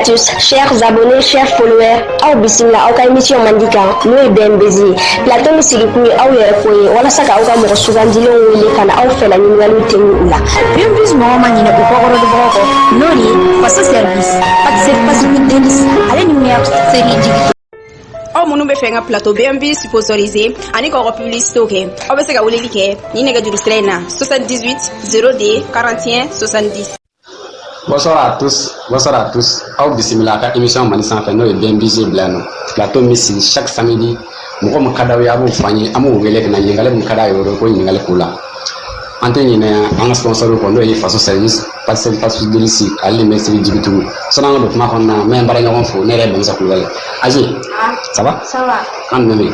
tous, chers abonnés, chers followers, au bismillah, au émission Mandika, nous et BMBZ. Plateau nous signe pour au yere wala saka au mo sugandi lo wele kana au fela ni ngalu tenu la. BMBZ mo mani na ko ko do boko. Noni, passe service. Pas ni delis, ale ni ya série digitale. Aw munu be fenga plateau BMB sponsorisé ani ko publicité ke aw be se ka wuleli ke ni nega juru strena 78 0D 41 70. Bonsoir à tous. Aw bismillah ka émission mani sanfɛ n'o ye BMBG Blano. Plateau min sigi chaque samedi mɔgɔ min ka d'aw ye a b'o fɔ an ye an b'o wele ka na ɲininkali min ka d'a ye o ko ɲininkali k'o la. An tɛ ɲinɛ an ka sponsor kɔ n'o ye faso service passe delisi ale de bɛ sigi jigitugu sani an ka don kuma kɔnɔna na n bɛ n baara ɲɔgɔn fo ne yɛrɛ ye Bamusa Kulubali. Agi ça va? Ça va. Kan mɛmɛ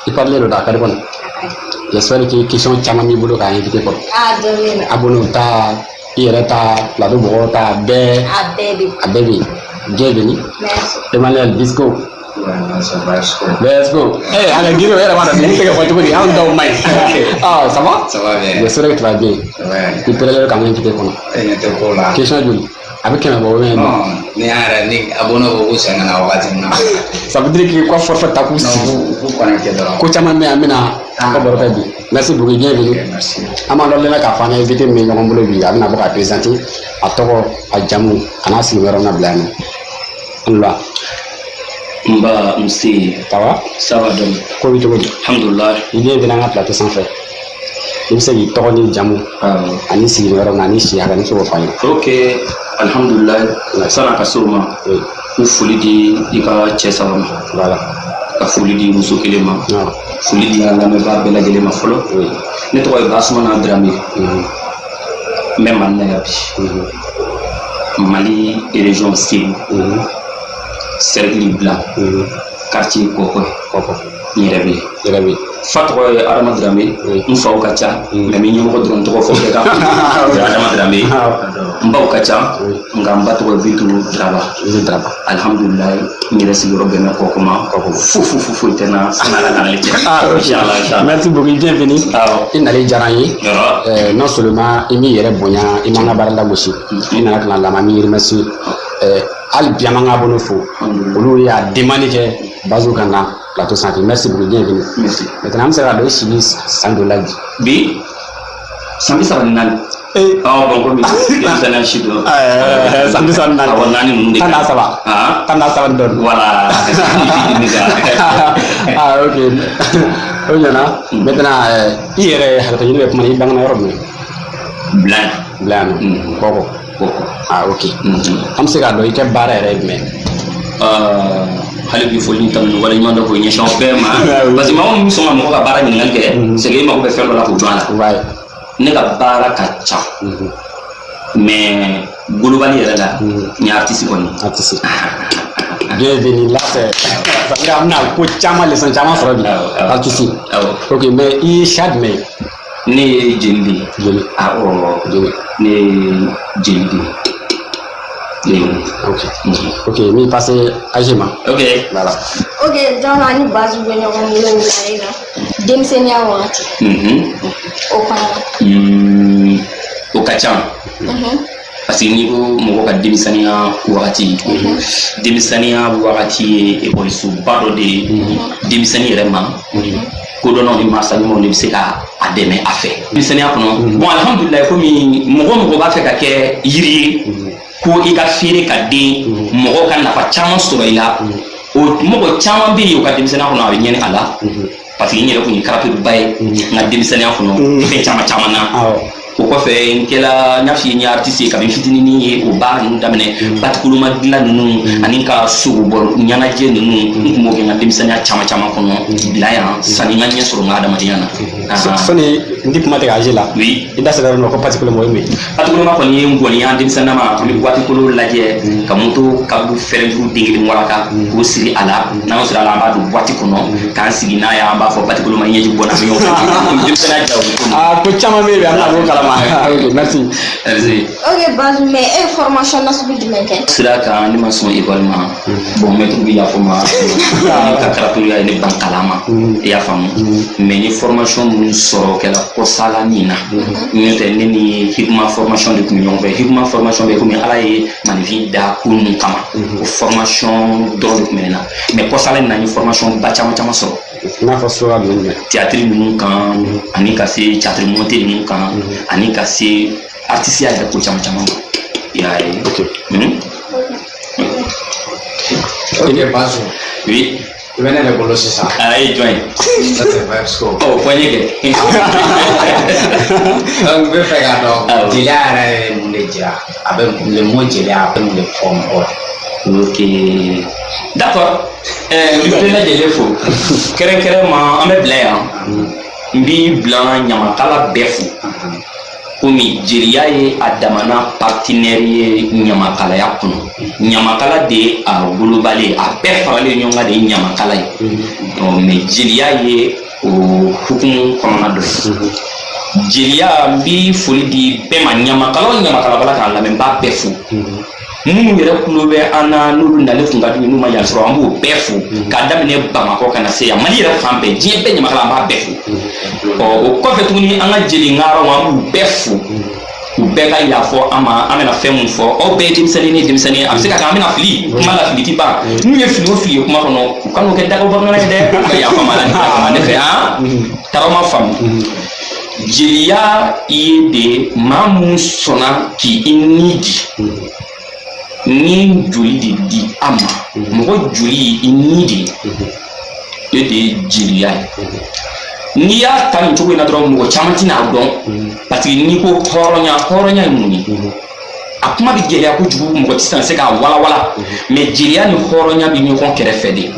i parler do da ka di kɔni. J'espère que question caman b'i bolo k'a invité kɔrɔ. Abonné ta i yɛrɛ ta plateau mɔgɔw ta bɛɛ a bɛɛ bɛ yen diɲɛ bɛ ni Emmanuel Disco. Let's go. Hey, allez, dis-le, elle va donner quelque chose de bien dans my. Ah, ça va? Ça va bien. J'espère que tu vas bien. Ouais. Il peut aller quand même invité qu'on a. Il était beau là. Question de lui. Avec qui on va voir? Non, ni abonné beaucoup c'est un awati na. Ça veut dire que quoi forfait ta pousse. Vous connectez là. Ko chama me amina ko borota bi. Merci beaucoup, bienvenue. Merci. Ama lo lela ka fana invité me ngom bolo bi amina ba présenter a toko a jamu ana silwero na blano. Allah. Mba msi ça va donc ko bi togo alhamdulillah il est venu à plateau sans fait il s'est dit togo ni jamu ani sigi waro na ni shi aga ni so fa ok alhamdulillah sana ka soma u foli di ika chesama voilà ka foli di muso kelema foli di ala me ba bela gelema folo ne to ay basmana drame même man na yabi Mali et région Sine Cercle Blanc, quartier Koko, Yerabi. Fatwa Adama Dramé, une fois au Kacha, la mignon de trop fort Adama Dramé, Mbao Kacha, Ngamba to Vitu Draba, Alhamdulillah, Mirasi Robena Kokoma, Fou, Tena, merci beaucoup, bienvenue. Il n'allait jamais, non seulement il m'y est bon, il m'en a barré aussi, il n'a pas la mamie, merci. Al biamanga bono fo olu ya demande ke bazo kana plateau santé merci beaucoup bienvenue merci maintenant on sera de chini $100 bi sambi sabanal bon ko mi sana shido sambi sabanal awani munde tanda saba don voilà ok onyana maintenant hier hakata yinu kuma ni bangana yoro blan koko ah ok am se ga do ike bara ere me hali bi foli tam wala nyama do ko nyesha be ma parce que ma so ma ko bara ni ngalke c'est que ma ko be faire la ko joala ouais ne ka bara ka cha mais global yere la ni artiste ko ni artiste bienvenue là c'est ça amna ko chama les chama so bi artiste ok mais il chad mais ne jeli ah oh ne jeli ok mi passe à Gema ok voilà Ok, donc on va se venir au milieu de la Demsenia Wati. Au Kacham. Parce que ni ko mo ka demisania wakati demisania wakati e polisu bado de demisania rema ko dono ni masali mo ni se ka ademe afe demisania kono bon alhamdulillah ko mi mo ba fe ka ke yiri ko i ka fere ka de mo ka nafa chama soro ila o mo chama bi yo ka demisania kono abi nyene ala parce que nyere ko ni karape bay na demisania kono fe chama na ko ko fe kela nyafi ni artiste ka be fitini ni o ba nu damene batkulu madila nu aninka sugu bor nyana je nu mo ke na demisania chama kono bilaya sani nganya soro ngada madiana fone ndi kuma te gaje la oui inda sadaro no ko patikulu mo yemi batkulu ma ko ni ngoni ya demisania ma ko batkulu laje ka muto ka bu ferenju dingiri ngwalaka ko siri ala na sira ala ba du boati kono kan sigi na ya ba fo batkulu ma nyeji bona yo demisania jaw ko Ah, ko caman bɛ yen an bɛna ko kalama. Ok, merci. Merci. Ok, base mais formation na sugu jumɛn kɛ? Sira kan ne ma sɔn école ma. Bon maître bi y'a fɔ ma. Ka karapuriya ye ne ban kalan ma. I y'a faamu. Mais ni formation minnu sɔrɔ kɛla kɔsala nin na. N'o tɛ ne ni Hikma formation de tun bɛ ɲɔgɔn fɛ. Hikma formation bɛ komi Ala ye manifin da ko ninnu kama. O formation dɔrɔn de tun bɛ ne na. Mais kɔsala in na n ye formation ba caman caman sɔrɔ. N'a fɔ sura ninnu dɛ. Théâtre ninnu kan ani ka se théâtre monté ninnu kan ani ka se artiste yɛrɛ ko caman caman ma. I y'a ye. Ok. Ok, Bazo. Oui. I bɛ ne yɛrɛ bolo sisan. Ah, ye jɔn ye? Ça c'est Vibes Co. Oh, poignée kɛ. Donc n bɛ fɛ k'a dɔn jeliya yɛrɛ ye mun de jira a bɛ le mot jeliya a bɛ mun de fɔ mɔgɔw ye. Ok. D'accord. N bɛ bɛɛ lajɛlen fo. Kɛrɛnkɛrɛnma an bɛ bila yan. N b'i bila ɲamakala bɛɛ fo. Komi jeliya ye a damana partenaire ye ɲamakalaya kɔnɔ. Ɲamakala de ye a wolobali a bɛɛ faralen ɲɔgɔn kan de ye ɲamakala ye. Mais jeliya ye o hukumu kɔnɔna dɔ ye. Jeliya n bɛ foli di bɛɛ ma ɲamakala o ɲamakala bala k'a lamɛn n b'a bɛɛ fo. Minnu yɛrɛ kulo bɛ an na n'olu nalen kun ka di n'u ma yan sɔrɔ an b'o bɛɛ fo k'a daminɛ Bamakɔ ka na se yan Mali yɛrɛ fan bɛɛ diɲɛ bɛɛ ɲamakala an b'a bɛɛ fo. O kɔfɛ tuguni an ka jeli ŋaraw an b'u bɛɛ fo u bɛɛ ka yafɔ an ma an bɛna fɛn mun fɔ aw bɛɛ ye denmisɛnnin ni denmisɛnnin a bɛ se ka kɛ an bɛna fili kuma la fili ti ban n'u ye fili o fili ye kuma kɔnɔ u ka n'o kɛ dagaw bamanan ye dɛ u ka yafa ma la ni kama ne fɛ taara ma faamu. Jeliya ye de maa mun sɔnna k'i ni di ni joli de di a ma mɔgɔ joli i ni de e de ye jeliya ye. N'i y'a ta nin cogo in na dɔrɔn mɔgɔ caman tɛna dɔn parce que n'i ko hɔrɔnya ye mun ye a kuma bɛ gɛlɛya kojugu mɔgɔ tɛ se k'a walawala mais jeliya ni hɔrɔnya bɛ ɲɔgɔn kɛrɛfɛ de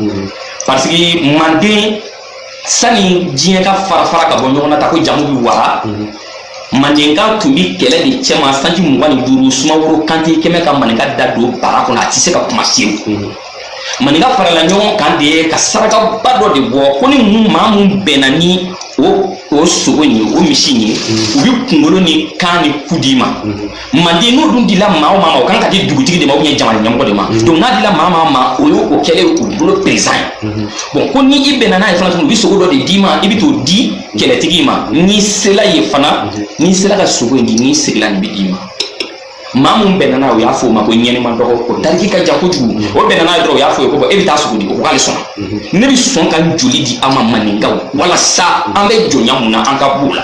parce que Manden sani diɲɛ ka fara ka bɔ ɲɔgɔn na ta ko jamu bɛ wara Mandenka tun bɛ kɛlɛ de cɛma sanji 25 Sumaworo Kante kɛmɛ ka Maninka da don bara kɔnɔ a tɛ se ka kuma sewu. Maninka farala ɲɔgɔn kan de ye ka sarakaba dɔ de bɔ ko ni maa mun bɛnna ni o sogo in ye o misi in ye u bɛ kunkolo ni kan ni ku di ma. Manden n'o dun dila maa o maa ma o kan ka di dugutigi de ma ou bien jamana ɲɛmɔgɔ de ma donc n'a dila maa ma o y'o kɛlen u bolo président ye. Bon ko ni i bɛnna n'a ye fana tuguni u bɛ sogo dɔ de d'i ma i bɛ t'o di kɛlɛtigi ma n'i sela ye fana n'i sela ka sogo in di n'i segila nin bɛ d'i ma. Maa mun bɛnna n'a ye o y'a fɔ o ma ko ɲɛnɛ ma dɔgɔ o dariki ka jan kojugu o bɛnna n'a ye dɔrɔn o y'a fɔ ye ko bɔn e bɛ taa sogo di o ko k'ale sɔnna ne bɛ sɔn ka joli di aw ma Maninkaw walasa an bɛ jɔnya mun na an ka b'o la.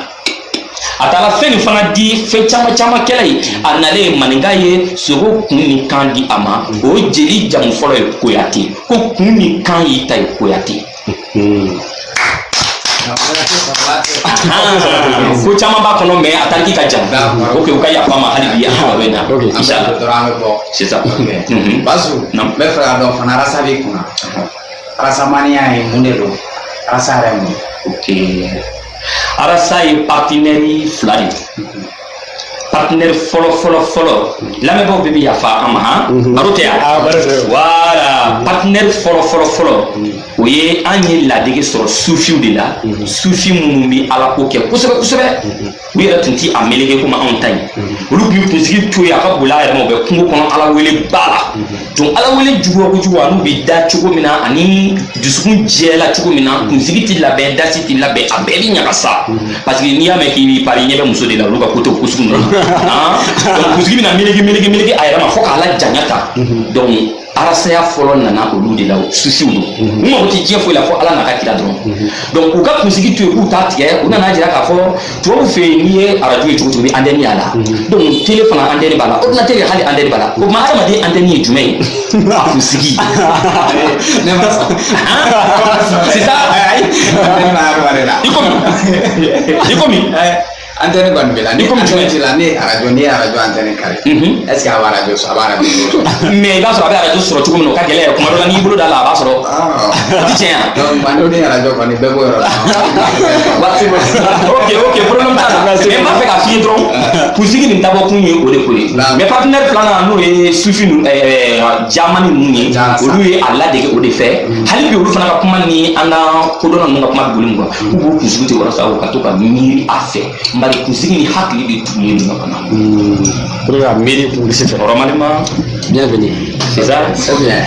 A taara fɛn nin fana di fɛn caman caman kɛla ye a nalen Maninka ye sogo kun ni kan di a ma o jeli jamu fɔlɔ ye Koyate ko kun ni kan y'i ta ye Koyate. Ko caman b'a kɔnɔ mais a tariki ka jan ok u ka yafa ma hali bi an bɛ na Inshallah dɔrɔn an bɛ bɔ c'est ça. Bazo n bɛ fɛ ka dɔn fana rasa b'i kunna rasamaniya ye mun de don rasa yɛrɛ mun ye. Ok arasa ye partenaire fila de partenaire fɔlɔ lamɛnbaaw bɛ yafa an ma baro tɛ yan voilà partenaire fɔlɔ o ye an ye ladege sɔrɔ sufiw de la sufi minnu bɛ ala ko kɛ kosɛbɛ kosɛbɛ u yɛrɛ tun tɛ a meleke komi anw ta ye olu tun bɛ kunsigi to yen a ka boli a yɛrɛ ma u bɛ kungo kɔnɔ ala wele ba la donc ala wele juguya kojugu n'u bɛ da cogo min na ani dusukun jɛla cogo min na kunsigi tɛ labɛn dasi tɛ labɛn a bɛɛ bɛ ɲagasa parce que n'i y'a mɛn k'i b'i pari ɲɛ bɛ muso de la olu ka ko to kusugu ninnu donc kunsigi bɛ na meleke a yɛrɛ ma fo k'a la janya ta donc arasaya fɔlɔ nana olu de la susiw don u mago tɛ diɲɛ foyi la fo ala n'a ka kira dɔrɔn donc u ka kunsigi to yen k'u t'a tigɛ u nana jira k'a fɔ tubabu fɛ yen n'i ye arajo ye cogo cogo bɛ antenne y'a la donc télé fana antenne b'a la ordinateur ye hali antenne b'a la o tuma adamaden antenne ye jumɛn ye a kunsigi ne ma sɔn c'est ça ne ma yɔrɔ wɛrɛ la i komi antenne kɔni bɛ la ni antenne t'i la ni arajo ni arajo antenne kari est ce que a b'a arajo sɔrɔ a b'a arajo sɔrɔ mais i b'a sɔrɔ a bɛ arajo sɔrɔ cogo min na o ka gɛlɛn yɛrɛ kuma dɔ la n'i bolo da la a b'a sɔrɔ o ti tiɲɛ yan donc ni arajo kɔni bɛɛ b'o yɔrɔ la ok problème t'a la mais n b'a fɛ k'a f'i ye dɔrɔn kunsigi nin dabɔ kun ye o de ko ye mais partenaire filanan n'o ye sufi jamani ninnu ye olu ye a ladege o de fɛ hali bi olu fana ka kuma ni an ka kodɔnna ninnu ka kuma bɛ boli min kan k'u b'u kunsigi tɛ walasa u ka to ka miiri a fɛ bari kunsigi ni hakili de tun ye nin kɔnɔ pour que ka miiri kunsigi fɛ normalement bienvenue c'est ça c'est bien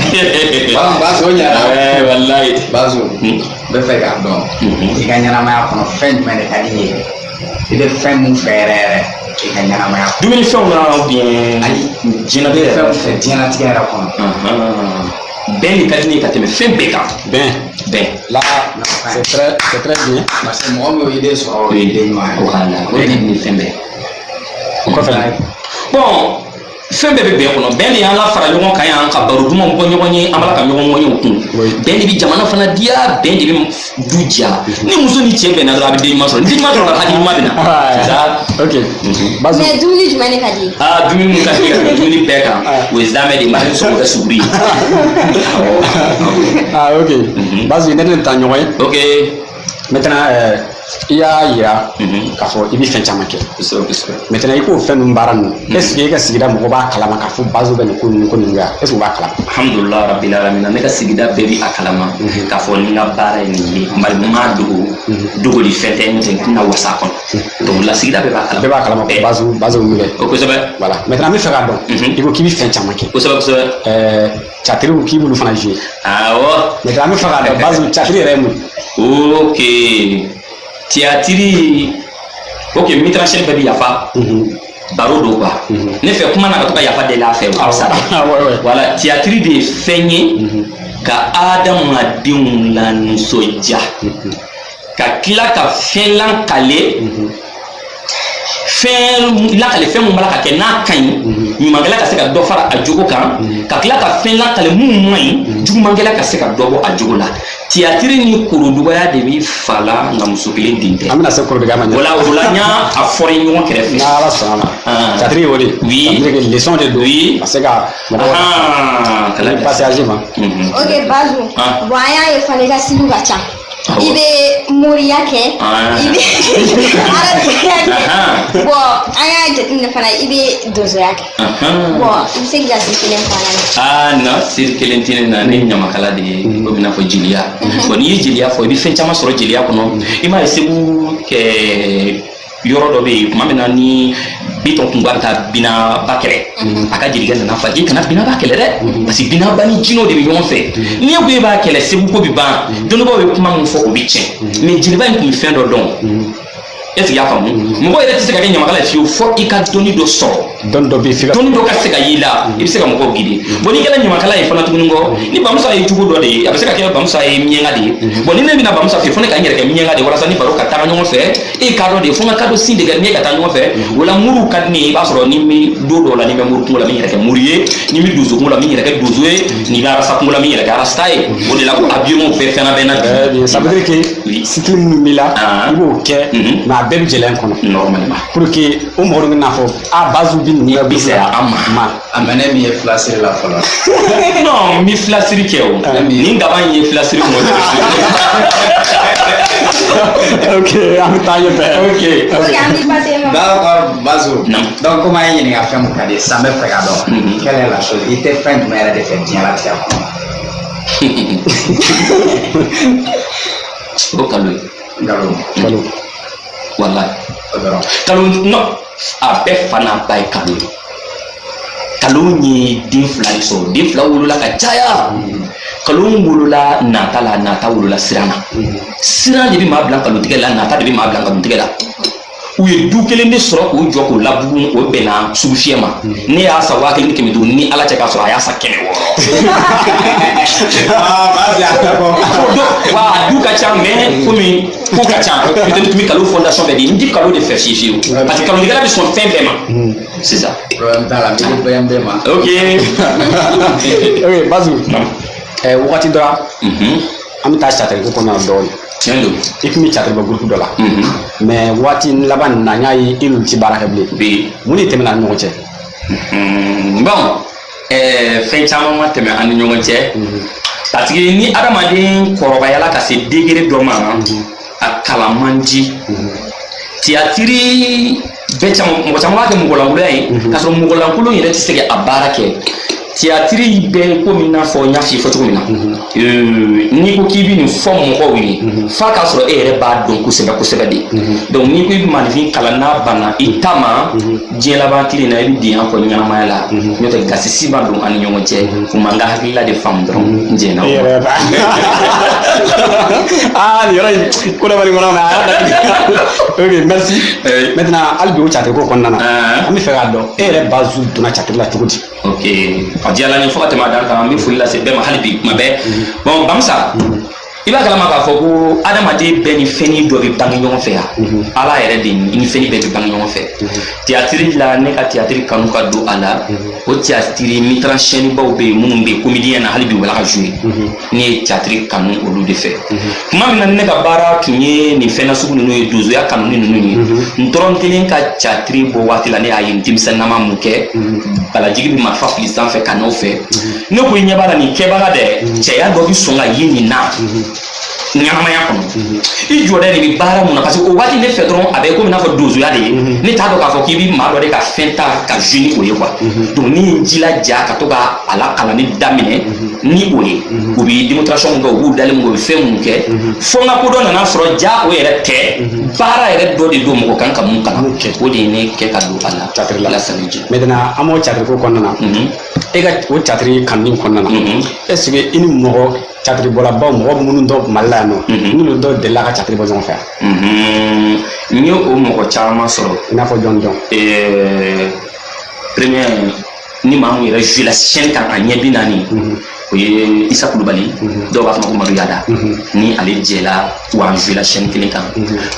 Bazo ɲɛna wallahi Bazo n bɛ fɛ k'a dɔn i ka ɲɛnamaya kɔnɔ fɛn jumɛn de ka di i ye i bɛ fɛn mun fɛ yɛrɛ yɛrɛ i ka ɲɛnamaya kɔnɔ dumunifɛnw na ou bien diɲɛnatigɛ fɛn fɛ diɲɛnatigɛ yɛrɛ kɔnɔ bɛn de ka di ne ye ka tɛmɛ fɛn bɛɛ kan bɛn là c'est très bien parce que mɔgɔ min y'o idée sɔrɔ o ye idée ɲuman ye voilà o de ni fɛn bɛɛ o kɔfɛ bon fɛn bɛɛ bɛ bɛn kɔnɔ bɛn de y'an la fara ɲɔgɔn kan yan ka baro dumanw bɔ ɲɔgɔn ye an b'ala ka ɲɔgɔn ŋɔɲɛw kun bɛn de bɛ jamana fana diya bɛn de bɛ du diya ni muso ni cɛ bɛnna dɔrɔn a bɛ den ɲuman sɔrɔ ni den ɲuman sɔrɔ la hakili ɲuman bɛ na ok Bazo mais dumuni jumɛn de ka di dumuni mun ka di ka tɛmɛ dumuni bɛɛ kan o ye zamɛ de ye maa min sɔgɔ kɛ suguri ok Bazo ne de bɛ taa ɲɔgɔn ye ok maintenant i y'a yira k'a fɔ i bɛ fɛn caman kɛ maintenant i k'o fɛn ninnu baara ninnu est ce que i ka sigida mɔgɔ b'a kalama k'a fɔ Bazo bɛ nin ko ninnu kɛ est ce que u b'a kalama alhamdulillah rabbil alamin ne ka sigida bɛɛ bi a kalama k'a fɔ ni n ka baara ye nin ye bari n m'a dogoli fɛn tɛ n tɛ n tɛna wasa a kɔnɔ donc la sigida bɛɛ b'a kalama ko Bazo min bɛ o kosɛbɛ voilà maintenant an bɛ fɛ k'a dɔn i ko k'i bɛ fɛn caman kɛ kosɛbɛ catiriw k'i b'olu fana jouer awɔ maintenant an bɛ fɛ k'a dɔn Bazo catiri yɛrɛ ye mun ok théâtre ok metteur en scène bɛɛ bi yafa baro do quoi ne fɛ kuma na ka to ka yafa deli a fɛ o ka fisa voilà théâtre de ye fɛn ye ka adamadenw lanisɔndiya ka tila ka fɛn lakale fɛn lakale fɛn mun b'a la ka kɛ n'a ka ɲi ɲumankɛla ka se ka dɔ fara a jogo kan ka tila ka fɛn lakale mun man ɲi jugumankɛla ka se ka dɔ bɔ a jogo la théâtre ni korodugaya de bi fa la nka muso kelen den tɛ an bɛna se korodugaya ma o la n y'a fɔra i ɲɔgɔn kɛrɛfɛ n'ala sɔnna ma catiri ye o de oui leçon de don ka se ka mɔgɔw passage ma ok Bazo bon an y'a ye fana i ka siliw ka ca i bɛ moriya kɛ i bɛ arabiya kɛ bon an y'a jateminɛ fana i bɛ donsoya kɛ bon i bɛ se k'i ka siri kelen fɔ an na non siri kelen tɛ ne na ne ye ɲamakala de ye komi i n'a fɔ jeliya bon n'i ye jeliya fɔ i bɛ fɛn caman sɔrɔ jeliya kɔnɔ i m'a ye Segu yɔrɔ dɔ bɛ yen tuma min na ni Bitɔn tun b'a taa Binaba kɛlɛ a ka jelikɛ nana fɔ k'i kana Binaba kɛlɛ dɛ parce que Binaba ni jinɛw de bɛ ɲɔgɔn fɛ n'i ko e b'a kɛlɛ Segu ko bɛ ban dɔnnibaaw ye kuma min fɔ o bɛ tiɲɛ mais jeliba in tun bɛ fɛn dɔ dɔn est-ce que i y'a faamu mɔgɔ yɛrɛ tɛ se ka kɛ ɲamakala ye fiyewu fɔ i ka dɔnni dɔ sɔrɔ dɔnni dɔ bɛ yen dɔnni dɔ ka se ka y'i la i bɛ se ka mɔgɔw guider bon n'i kɛra ɲamakala ye fana tuguni kɔ ni Bamusa ye jugu dɔ de ye a bɛ se ka kɛ Bamusa ye miɲɛnka de ye bon ni ne bɛna Bamusa fɛ fo ne ka n yɛrɛ kɛ miɲɛnka de ye walasa ni baro ka taga ɲɔgɔn fɛ e ka dɔ de ye fo n ka kadɔ sin de kɛ ni ka taa ɲɔgɔn fɛ o la muru ka di ne ye i b'a sɔrɔ ni bɛ don dɔw la ni bɛ muru kungo la min yɛrɛ kɛ muru ye ni bɛ donso kungo la min yɛrɛ kɛ donso ye ni bɛ arasa kungo la min yɛrɛ kɛ arasta ye o de la ko avion bɛɛ fɛnna bɛɛ na bi ça veut dire que cycle minnu b'i la i b'o kɛ mais a bɛɛ bɛ jɛlɛ in kɔnɔ normalement pour que o mɔgɔ bɛ n'a fɔ a Bazo bi nin bi se a ma a mɛnɛ min ye filasiri la fɔlɔ non n bɛ filasiri kɛ o nin gaba in ye filasiri mɔ ok an bɛ taa ɲɛfɛ ok an b'i passer ma d'accord Bazo donc comme an ye ɲininka fɛn mun ka di sisan n bɛ fɛ ka dɔn quelle est la chose i tɛ fɛn jumɛn yɛrɛ de fɛ diɲɛlatigɛ kɔnɔ o kalo ye nkalon wallahi o dɔrɔn kalo non a bɛɛ fa n'a ba ye kalo ye kalo ye den fila de sɔrɔ den fila wolola ka caya kalo wolola nata la nata wolola siran na siran de bɛ maa bila nkalontigɛ la nata de bɛ maa bila nkalontigɛ la u ye du kelen de sɔrɔ k'o jɔ k'o labugu o bɛnna sugu fiyɛ ma ne y'a san 1500 ni ala cɛ k'a sɔrɔ a y'a san 600 wa du ka ca mais komi ko ka ca peut-être tun bɛ kalo fondation bɛɛ di n ti kalo de fɛ fiyewu fiyewu parce que kalonikɛla bɛ sɔn fɛn bɛɛ ma sisan problème t'a la n bɛ bɛn bɛɛ ma ok ok Bazo wagati dɔ la an bɛ taa satiriko kɔnɔ dɔɔnin tiɲɛ don i kun bɛ catriba groupe dɔ la mais waati laban na n y'a ye i n'u ti baara kɛ bilen mun de tɛmɛna ani ɲɔgɔn cɛ bon fɛn caman ma tɛmɛ ani ɲɔgɔn cɛ parce que ni adamaden kɔrɔbayala ka se degré dɔ ma a kalan man di théâtre bɛɛ caman mɔgɔ caman b'a kɛ mɔgɔlankolon ye k'a sɔrɔ mɔgɔlankolon yɛrɛ tɛ se ka a baara kɛ théâtre bɛɛ komi n'a fɔ n y'a f'i ye fɔ cogo min na n'i ko k'i bɛ nin fɔ mɔgɔw ye f'a k'a sɔrɔ e yɛrɛ b'a dɔn kosɛbɛ kosɛbɛ de donc n'i ko i bɛ maninfin kalan n'a banna i ta ma diɲɛ laban tile in na i bɛ denya kɔ ɲɛnamaya la n'o tɛ gasi si ma don ani ɲɔgɔn cɛ fo man ka hakilila de faamu dɔrɔn n jɛnna o nin yɔrɔ in ko dɔ bɛ nin kɔnɔ mais a y'a datugu ok merci maintenant hali bi o catiriko kɔnɔna na an bɛ fɛ k'a dɔn e yɛrɛ base donna catiri la cogo di ok a diyala n ye fo ka tɛmɛ a dan kan an bɛ foli lase bɛɛ ma hali bi kuma bɛɛ bon Bamusa i b'a kalama k'a fɔ ko adamaden bɛɛ ni fɛnnin dɔ bɛ bange ɲɔgɔn fɛ yan ala yɛrɛ de ni fɛnnin bɛɛ bɛ bange ɲɔgɔn fɛ théâtre la ne ka théâtre kanu ka don a la o théâtre metteur en scène baw bɛ yen minnu bɛ yen comédien na hali bi u bɛ ka jouer ne ye théâtre kanu olu de fɛ tuma min na ne ka baara tun ye nin fɛn nasugu ninnu ye donsoya kanu ni ninnu ye n dɔrɔn kelen ka théâtre bɔ waati la ne y'a ye n denmisɛnninama mun kɛ balajigi bɛ marifa fili sanfɛ ka n'aw fɛ ne ko i ɲɛ b'a la nin kɛbaga dɛ cɛya dɔ bɛ sɔn ka ye nin na ɲanamaya kɔnɔ i jɔda de bɛ baara mun na parce que o waati ne fɛ dɔrɔn a bɛ komi n'a fɔ donsoya de ye ne t'a dɔn k'a fɔ k'i bɛ maa dɔ de ka fɛn ta ka jouer ni o ye quoi donc ni n jilaja ka to ka a la kalanni daminɛ ni o ye u bɛ démonstration kɛ u b'u dalen mun u bɛ fɛn mun kɛ fo n ka ko dɔ nana sɔrɔ ja o yɛrɛ tɛ baara yɛrɛ dɔ de don mɔgɔ kan ka mun kalan o de ye ne kɛ ka don a la catiri la saniji maintenant an b'o catiri ko kɔnɔna na e ka o catiri kanuni kɔnɔna na est ce que i ni mɔgɔ catiri bɔlabaw mɔgɔ minnu dɔ Mali la yan nɔ n'olu dɔw delila ka catiri bɔ ɲɔgɔn fɛ yan n ye o mɔgɔ caman sɔrɔ i n'a fɔ jɔn premier ni maa mun yɛrɛ joué la chaîne kan a ɲɛ 40 o ye Isa Kulubali dɔw b'a fɔ ma ko Madu Yada ni ale jɛla wa an joué la chaîne kelen kan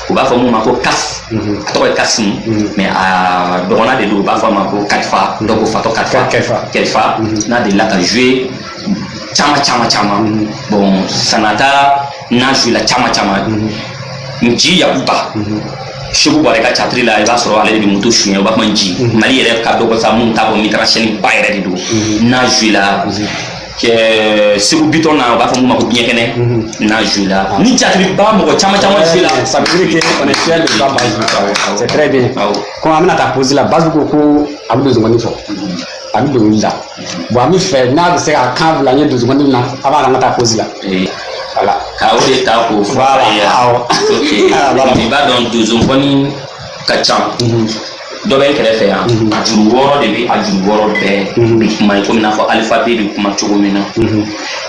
u b'a fɔ mun ma ko CAF a tɔgɔ ye Kasim mais a dɔgɔnan de don u b'a fɔ a ma ko Kalifa dɔw ko fatɔ Kalifa n'a delila ka joué caman bon Sanata n'a joué la caman Nji Yakuba Seku Buwarɛ ka catiri la i b'a sɔrɔ ale de bɛ moto suɲɛ u b'a fɔ Nji Mali yɛrɛ ka dɔgɔ sa mun t'a bɔ metteur en scène ba yɛrɛ de don n'a joué la Seku Biton na u b'a fɔ mun ma ko Biɲɛkɛnɛ n'a joué la ni catiri ba mɔgɔ caman joué la ça veut dire que on est fier de toi Bazuku c'est très bien comme an bɛna taa pose la Bazuku ko a bɛ donsokɔni fɔ a bɛ dɔnkili da bon an bɛ fɛ n'a bɛ se ka kan bila n ye donsokɔni na a b'a an ka taa pose la voilà ka o de ta k'o fɔ a ye ok i b'a dɔn donsokɔni ka ca dɔ bɛ n kɛrɛfɛ yan a juru 6 de bɛ a juru 6 bɛɛ bɛ kuma ye komi n'a fɔ alphabet bɛ kuma cogo min na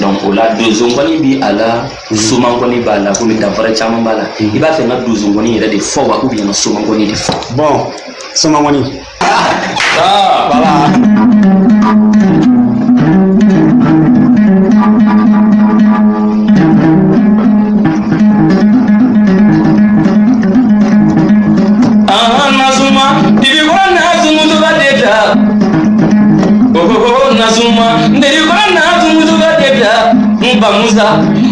donc o la donsokɔni bɛ a la somankɔni b'a la komi danfara caman b'a la i b'a fɛ n ka donsokɔni yɛrɛ de fɔ wa ou bien n ka somankɔni de fɔ bon somankɔni voilà Nazuma, nderi kwa nazumuzu gadeta, Bamusa,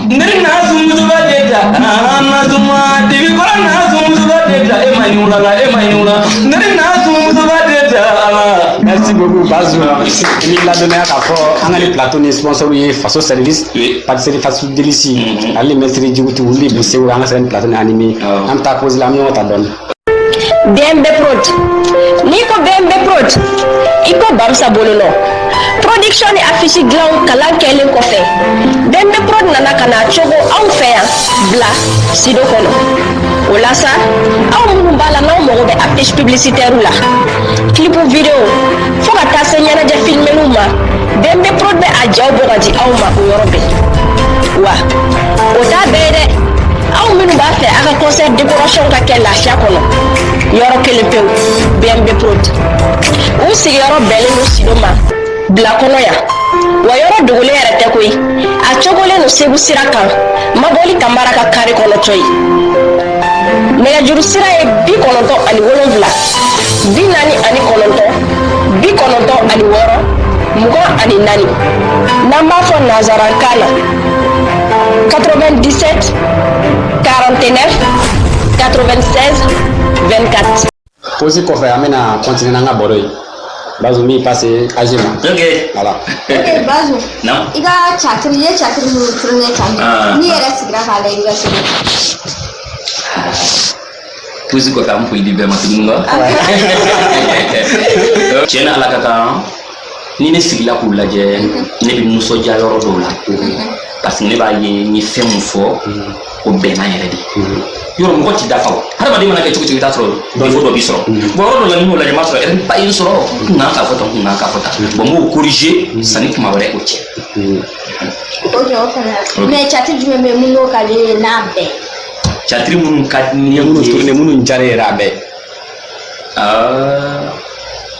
nderi nazumuzu gadeta, Nazuma, nderi kwa nazumuzu gadeta, Emmanuela, nderi nazumuzu gadeta. Merci beaucoup Bazou. Ni la donné à fɔ an ka ni plateau ni sponsor ye Faso Service, pâtisserie Faso Delici, ale maître Djibouti wuli bi se an ka sɛbɛn plateau ni animé. An ta pose la ɲɔgɔn ta dɔɔni. BMB Prod. N'i ko BMB Prod, i ko Bamusa bolo nɔ. Production ni affiche dilan kalan kɛlen kɔfɛ BMB Prod nana ka na cogo anw fɛ yan bila studio kɔnɔ o la sa aw minnu b'a la n'aw mago bɛ affiche publicitaire la clip vidéo fo ka taa se ɲɛnajɛ filmeliw ma BMB Prod bɛ a jaw bɔ ka di aw ma o yɔrɔ bɛɛ wa o t'a bɛɛ ye dɛ aw minnu b'a fɛ a ka concert décoration ka kɛ lafiya kɔnɔ yɔrɔ kelen pewu BMB Prod u sigiyɔrɔ bɛnlen don studio ma bila kɔnɔ yan wa yɔrɔ dogolen yɛrɛ tɛ koyi a cogolen don Segu sira kan Mabɔli Kamara ka kare kɔnɔ coyi nɛgɛjuru sira ye 97 49 99 24 n'an b'a fɔ nanzarakan na 97 49 96 24. Posi kɔfɛ an bɛna continuer n'an ka baro ye. Bazu mi passé âge ma. Ok. Voilà. Ok, Bazu. Non. I ka chatri ye chatri minnu turunnen kan ni yɛrɛ sigira k'a la i ka sigi. Posi kɔfɛ an foli di bɛɛ ma tuguni wa. Tiɲɛ na Ala ka kan ni ne sigila k'u lajɛ ne bɛ nisɔndiya yɔrɔ dɔw la parce que ne b'a ye n ye fɛn min fɔ o bɛnna yɛrɛ de. Yɔrɔ mɔgɔ ti dafa o hadamaden mana kɛ cogo cogo i t'a sɔrɔ défaut dɔ b'i sɔrɔ bon yɔrɔ dɔ la ni y'o lajɛ n b'a sɔrɔ erreur ba ye n sɔrɔ n kun kan k'a fɔ tan n kun kan k'a fɔ tan bon n b'o corriger sanni kuma wɛrɛ o cɛ. Ok, o fana mais chatri jumɛn bɛ yen mun n'o ka di ye n'a bɛɛ. Chatri minnu ka di ne ye Minnu tourné minnu diyara yɛrɛ a bɛɛ.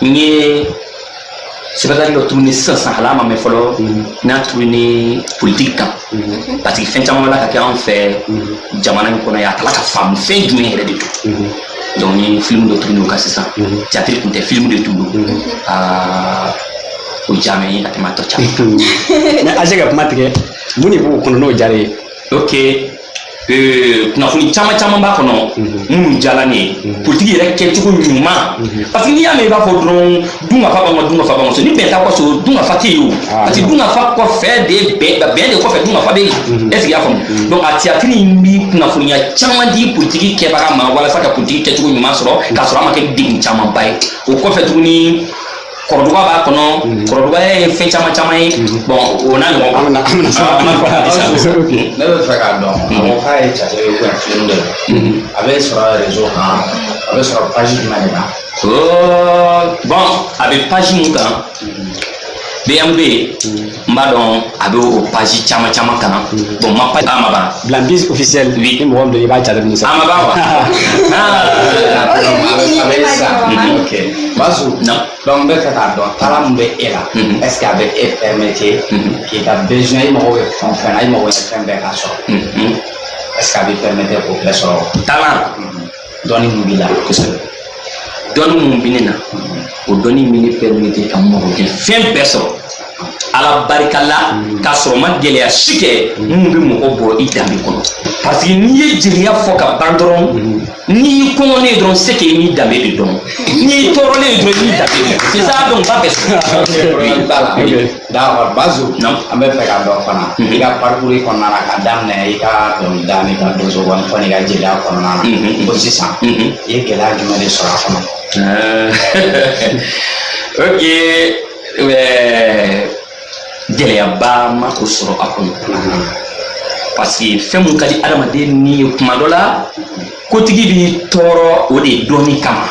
N ye sɛbɛnni dɔ tuguni sisan hali an ma mɛn fɔlɔ n'a tuguni politique kan parce que fɛn caman b'a ka kɛ anw fɛ jamana in kɔnɔ yan a tila ka faamu fɛn jumɛn yɛrɛ de don donc n ye film dɔ tuguni o kan sisan théâtre tun tɛ film de tun don o diya mɛ n ye ka tɛmɛ a tɔ caman kan. Mais âge ka kuma tigɛ mun de b'o kɔnɔ n'o diyara ye. Ok. Kunnafoni caman caman b'a kɔnɔ minnu diyala ne ye politique yɛrɛ kɛcogo ɲuman parce que n'i y'a mɛn i b'a fɔ dɔrɔn dun ka fa b'an kɔ dun ka fa b'an kɔ ni bɛn t'a kɔ so dun ka fa tɛ yen o parce que dun ka fa kɔfɛ de bɛn de kɔfɛ dun ka fa bɛ yen est ce que i y'a faamu donc a théâtre in bi kunnafoniya caman di politique kɛbaga ma walasa ka politique kɛcogo ɲuman sɔrɔ k'a sɔrɔ a ma kɛ degun camanba ye o kɔfɛ tuguni kɔrɔduga b'a kɔnɔ kɔrɔduga ye fɛn caman caman ye bon o n'a ɲɔgɔn an bɛna ne bɛ fɛ k'a dɔn mɔgɔ k'a ye chatri ye ubiyɛn film de a bɛ sɔrɔ réseau kan a bɛ sɔrɔ page jumɛn de kan. Bon a bɛ page mun kan BMB n b'a dɔn a bɛ o page caman caman kan bon ma page a ma ban. Blambis officiel ni mɔgɔ min don i b'a jate minɛ sa. A ma ban wa. Ok Bazu donc n bɛ fɛ k'a dɔn taala min bɛ e la est ce que a bɛ e permettre k'i ka besoin i mago bɛ fɛn o fɛn na i mago bɛ fɛn bɛɛ k'a sɔrɔ est ce que a bɛ permettre k'o bɛɛ sɔrɔ. Talent dɔnni mun b'i la kosɛbɛ dɔnni mun bɛ ne na o dɔnni min ne permettre ka mago kɛ fɛn bɛɛ sɔrɔ Ala barika la k'a sɔrɔ ma gɛlɛya si kɛ mun bɛ mɔgɔ bɔ i danbe kɔnɔ parce que n'i ye jeliya fɔ ka ban dɔrɔn n'i y'i kɔngɔnen ye dɔrɔn c'est que i n'i danbe de dɔn n'i y'i tɔɔrɔlen ye dɔrɔn i n'i danbe de dɔn c'est ça donc ba bɛ sɔrɔ. d'accord Bazu an bɛ fɛ k'a dɔn fana i ka parcours kɔnɔna na ka daminɛ i ka dɔnkilida n'i ka donsoba fɔ n'i ka jeliya kɔnɔna na fo sisan i ye gɛlɛya jumɛn de sɔrɔ a kɔnɔ. Ok gɛlɛyaba ma o sɔrɔ a kɔnɔ parce que fɛn mun ka di adamaden ni ye kuma dɔ la kotigi b'i tɔɔrɔ o de dɔnni kama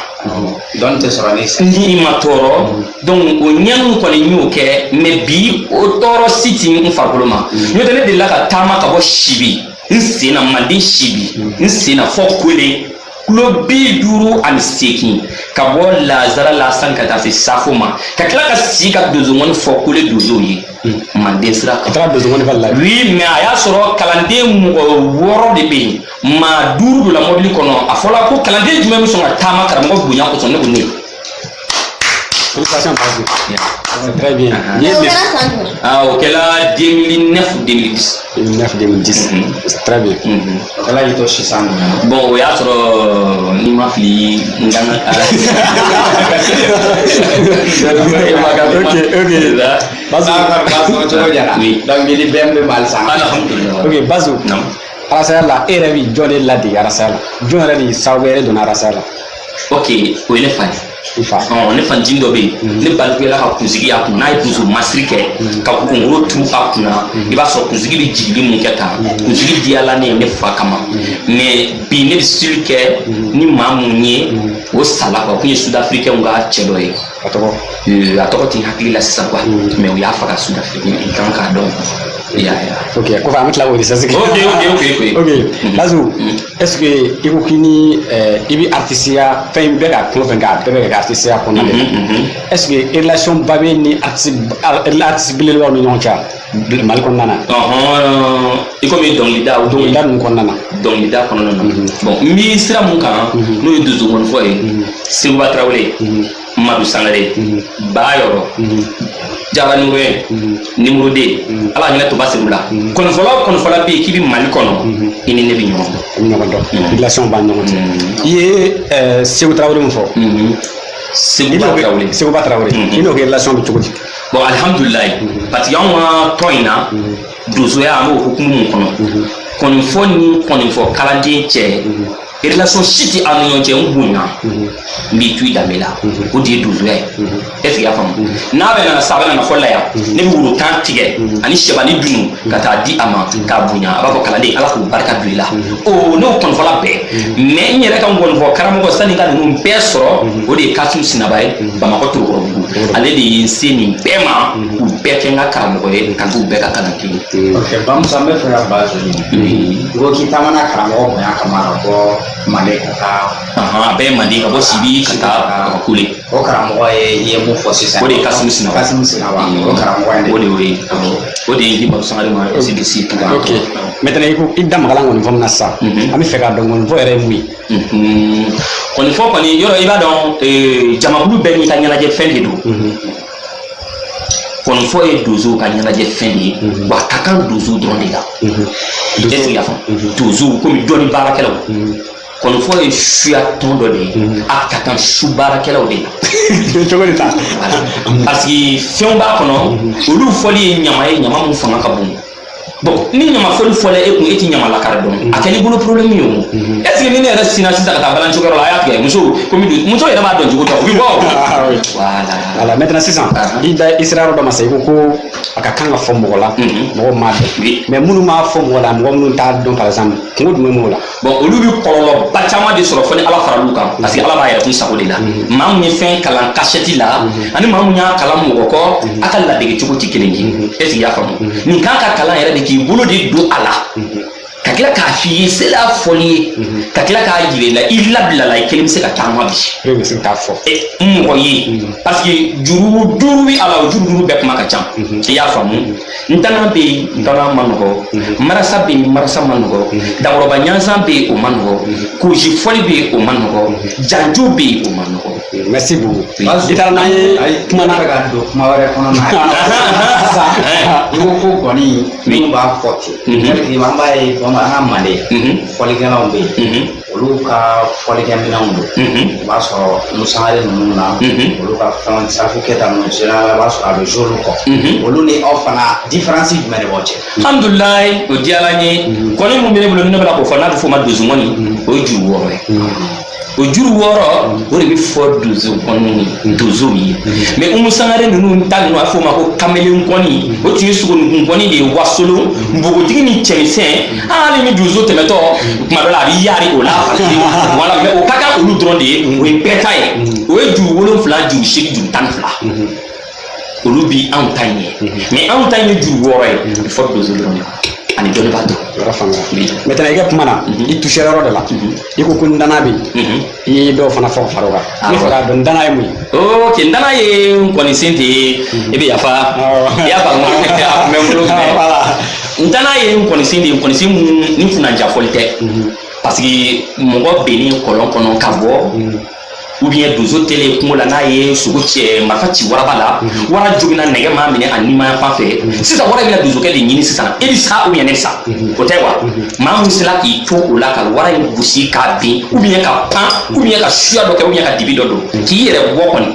dɔnni tɛ sɔrɔ ni i ma tɔɔrɔ donc o ɲɛnu kɔni n y'o kɛ mais bi o tɔɔrɔ si ti n farikolo ma n'o tɛ ne delila ka taama ka bɔ Sibi n sen na Manden Sibi n sen na fɔ Kole kulo 58 ka bɔ Lazara Lasan ka taa se Safo ma ka tila ka sigi ka donsonŋɔni fɔ Kole donsow ye Manden sira kan. A taara donsonŋɔni fɔ la. Oui mais a y'a sɔrɔ kalanden mɔgɔ 6 de bɛ yen maa 5 donna mɔbili kɔnɔ a fɔra ko kalanden jumɛn bɛ sɔn ka taama karamɔgɔ bonya kosɔn ne ko ne. Félicitations Bazu. C'est très bien. O kɛla 2009-2010. 2009-2010. C'est très bien. o kɛla y'i to sisan jumɛn na. Bon o y'a sɔrɔ n'i ma fili n kan ka. Ok. Bazu cogo jara donc i ni BMB Mali san. Alhamdulilah. Ok Bazu. Arasaya la e yɛrɛ b'i jɔn de ladege Arasaya la jɔn yɛrɛ de sababu yɛrɛ donna Arasaya la. Ok o ye ne fa ye. Ne fancinin dɔ bɛ yen ne balikuyala ka kunsigi a kun n'a ye kunso masiri kɛ ka kunkolo turu a kunna i b'a sɔrɔ kunsigi bɛ jigili mun kɛ tan kunsigi diyala ne ye ne fa kama mais bi ne bɛ sili kɛ ni maa mun ye o sala quoi o kun ye sudafirikɛnw ka cɛ dɔ ye a tɔgɔ tɛ n hakili la sisan quoi mais o y'a faga sudafirikɛn i kan k'a dɔn. Ok kɔfɛ an bɛ tila k'o de sɛgɛsɛgɛ. Ok Bazu est-ce que i ko k'i ni i bɛ artisiya fɛn bɛɛ ka kuma fɛn k'a bɛɛ bɛ kɛ artisiya kɔnɔna de la est-ce que relation ba bɛ ni artiste belebelebaw ni ɲɔgɔn cɛ Mali kɔnɔna na. I komi dɔnkilida ninnu kɔnɔna na. Dɔnkilida kɔnɔna na bon n bɛ sira mun kan n'o ye donsonŋɔni fɔ ye Seguba Tarawele Madu Sangare Bayɔrɔ Jara Nouré, numéro 2, ala ɲinɛ to ba segu la kɔnɔfɔla bɛ yen k'i bɛ Mali kɔnɔ i ni ne bɛ ɲɔgɔn dɔn relation b'a ɲɔgɔn cɛ i ye Segu Tarawele min fɔ Seguba Tarawele i n'o kɛ relation bɛ cogo di bon alhamdulilayi parce que anw ka tɔn in na donsoya an b'o hukumu min kɔnɔ kɔnifɔ ni kɔnifɔ kalanden cɛ relation si tɛ an ni ɲɔgɔn cɛ n bonya n b'i to i danbe la o de ye donsoya ye est ce que i y'a faamu n'a bɛ na sa a bɛ na fɔ la yan ne bɛ woro tan tigɛ ani sɛbani dunu ka taa di a ma k'a bonya a b'a fɔ kalanden ala k'o barika don i la o n'o kɔnifɔla bɛɛ mais n yɛrɛ ka nkɔnifɔ karamɔgɔ sani ka ninnu bɛɛ sɔrɔ o de ye Kasimu Sinaba ye Bamakɔ Torokɔrɔbugu ale de ye n se nin bɛɛ ma k'u bɛɛ kɛ n ka karamɔgɔ ye ka t'u bɛɛ ka kalan kelen. ok Bamusa n bɛ fɛ ka base ɲini i ko k'i taamana karamɔgɔ bonya kama ka bɔ Mande ka taa a bɛɛ Mande ka bɔ Sibi ka taa Kule o karamɔgɔ ye i ye mun fɔ sisan o de ye Kasimu Sinaba o karamɔgɔ o de y'o ye o de ye Ibaru Sangare ma aussi de si ok maintenant i da magalan kɔni fɔ min na sisan an bɛ fɛ k'a dɔn kɔnifɔ yɛrɛ ye mun ye kɔnifɔ kɔni yɔrɔ i b'a dɔn jamakulu bɛɛ n'i ka ɲɛnajɛ fɛn de don kɔnifɔ ye donsow ka ɲɛnajɛ fɛn de ye wa a ka kan donsow dɔrɔn de la est ce que i y'a faamu donsow komi dɔnni baarakɛlaw kɔnifɔ ye suya tɔn dɔ de ye a ka kan su baarakɛlaw de la cogo de ta parce que fɛnw b'a kɔnɔ olu fɔli ye ɲama ye ɲama mun fanga ka bon bon ni ɲama fɔli fɔla e kun e ti ɲama lakari dɔn a kɛli bolo problème ye o est ce que ni ne yɛrɛ sina sisan ka taa balancokɛyɔrɔ la a y'a tigɛ muso komi muso yɛrɛ b'a dɔn cogo tɔ u bɛ bɔ voilà maintenant sisan i sera yɔrɔ dɔ ma sisan i ko ko a ka kan ka fɔ mɔgɔ la mɔgɔw m'a dɔn mais minnu m'a fɔ mɔgɔ la mɔgɔ minnu t'a dɔn par exemple kungo jumɛn b'o la bon olu bɛ kɔlɔlɔba caman de sɔrɔ fɔ ni ala faral'u kan parce que ala b'a yɛrɛ kun sago de la maa mun ye fɛn kalan kasɛti la ani maa mun y'a kalan mɔgɔ kɔ a ka ladege cogo tɛ kelen ye est ce que i y'a faamu nin kan ka kalan yɛrɛ de k'i bolo de don a la ka tila k'a f'i ye se la fɔli ye ka tila k'a yira i la i labila la i kelen bɛ se ka taama bi bɛ se k'a fɔ mɔgɔ ye parce que juru duuru bɛ a la o juru duuru bɛɛ kuma ka ca i y'a faamu ntana bɛ yen ntana ma nɔgɔ marasa bɛ yen marasa ma nɔgɔ dakɔrɔba ɲansan bɛ yen o ma nɔgɔ kozi fɔli bɛ yen o ma nɔgɔ janjo bɛ yen o ma nɔgɔ. merci beaucoup i taara n'an ye kuma na ka don kuma wɛrɛ kɔnɔ na sisan i ko ko kɔni minnu b'a fɔ ten an b'a ye an ka Mande fɔlikɛlaw bɛ yen olu ka fɔlikɛminɛnw don i b'a sɔrɔ Musangare ninnu na olu ka fɛnw Safu Keyita ninnu général i b'a sɔrɔ a bɛ jouer olu kɔ olu ni aw fana différence jumɛn de b'aw cɛ. alhamdulilayi o diyara n ye kɔni mun bɛ ne bolo ni ne bɛ na k'o fɔ n'a bɛ fɔ o ma donsokɔni o ye juru wɔɔrɔ ye o juru wɔɔrɔ o de bɛ fɔ donso ye mais Umu Sangare ninnu ta ninnu a bɛ fɔ o ma ko kamalen kɔni o tun ye sogonikun kɔni de ye wasolo npogotigi ni cɛmisɛn hali ni donso tɛmɛtɔ tuma dɔ la a bɛ yaari o la wala mais o ka kan olu dɔrɔn de ye o ye bɛɛ ta ye o ye juru 7 juru 8 juru 12 olu bi anw ta in ye mais anw ta in ye juru wɔɔrɔ ye a bɛ fɔ donso dɔrɔn de ani dɔnni b'a dɔn yɔrɔ faamuyara maintenant i ka kuma na i touché yɔrɔ dɔ la i ko ko ndana bɛ yen i ye dɔw fana fɔ ka fara o kan ne fɛ k'a dɔn ndana ye mun ye ok ndana ye n kɔni sen tɛ i bɛ yafa i y'a faamu a tun bɛ n bolo ndana ye n kɔni sen de ye n kɔni sen mun ni funandiya fɔli tɛ parce que mɔgɔ bɛnnen kɔlɔn kɔnɔ ka bɔ ou bien donso tele kungo la n'a ye sogo cɛ marifa ci waraba la wara jogina nɛgɛ m'a minɛ a nimaya fan fɛ sisan wara bɛna donsokɛ de ɲini sisan e bɛ sa ou bien ne bɛ sa o tɛ wa maa min sera k'i to o la ka wara in gosi k'a bin ou bien ka pan ou bien ka suya dɔ kɛ ou bien ka dibi dɔ don k'i yɛrɛ bɔ kɔni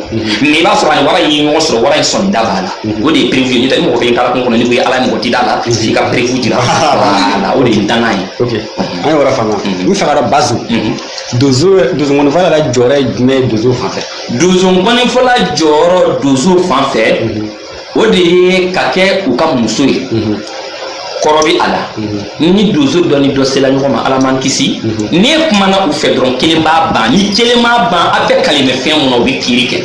mais i b'a sɔrɔ ani wara in ye ɲɔgɔn sɔrɔ wara in sɔnni da b'a la o de ye prévu ye n'o tɛ ni mɔgɔ bɛ kala kun kɔnɔ ni ko ye ala ye mɔgɔ ti da la f'i ka prévu dira voilà o de ye danna ye. ok an ye yɔrɔ faamuya n fɛ ka dɔn bazu donsokɔnifɔ yɛrɛ jɔyɔrɔ ye jumɛn ye donso fan fɛ. Donsonkɔnifɔla jɔyɔrɔ donso fan fɛ o de ye ka kɛ u ka muso ye kɔrɔ bɛ a la ni donso dɔ ni dɔ sela ɲɔgɔn ma ala man kisi ne kumana u fɛ dɔrɔn kelen b'a ban ni kelen m'a ban a bɛ kalimɛ fɛn mun na u bɛ kiiri kɛ.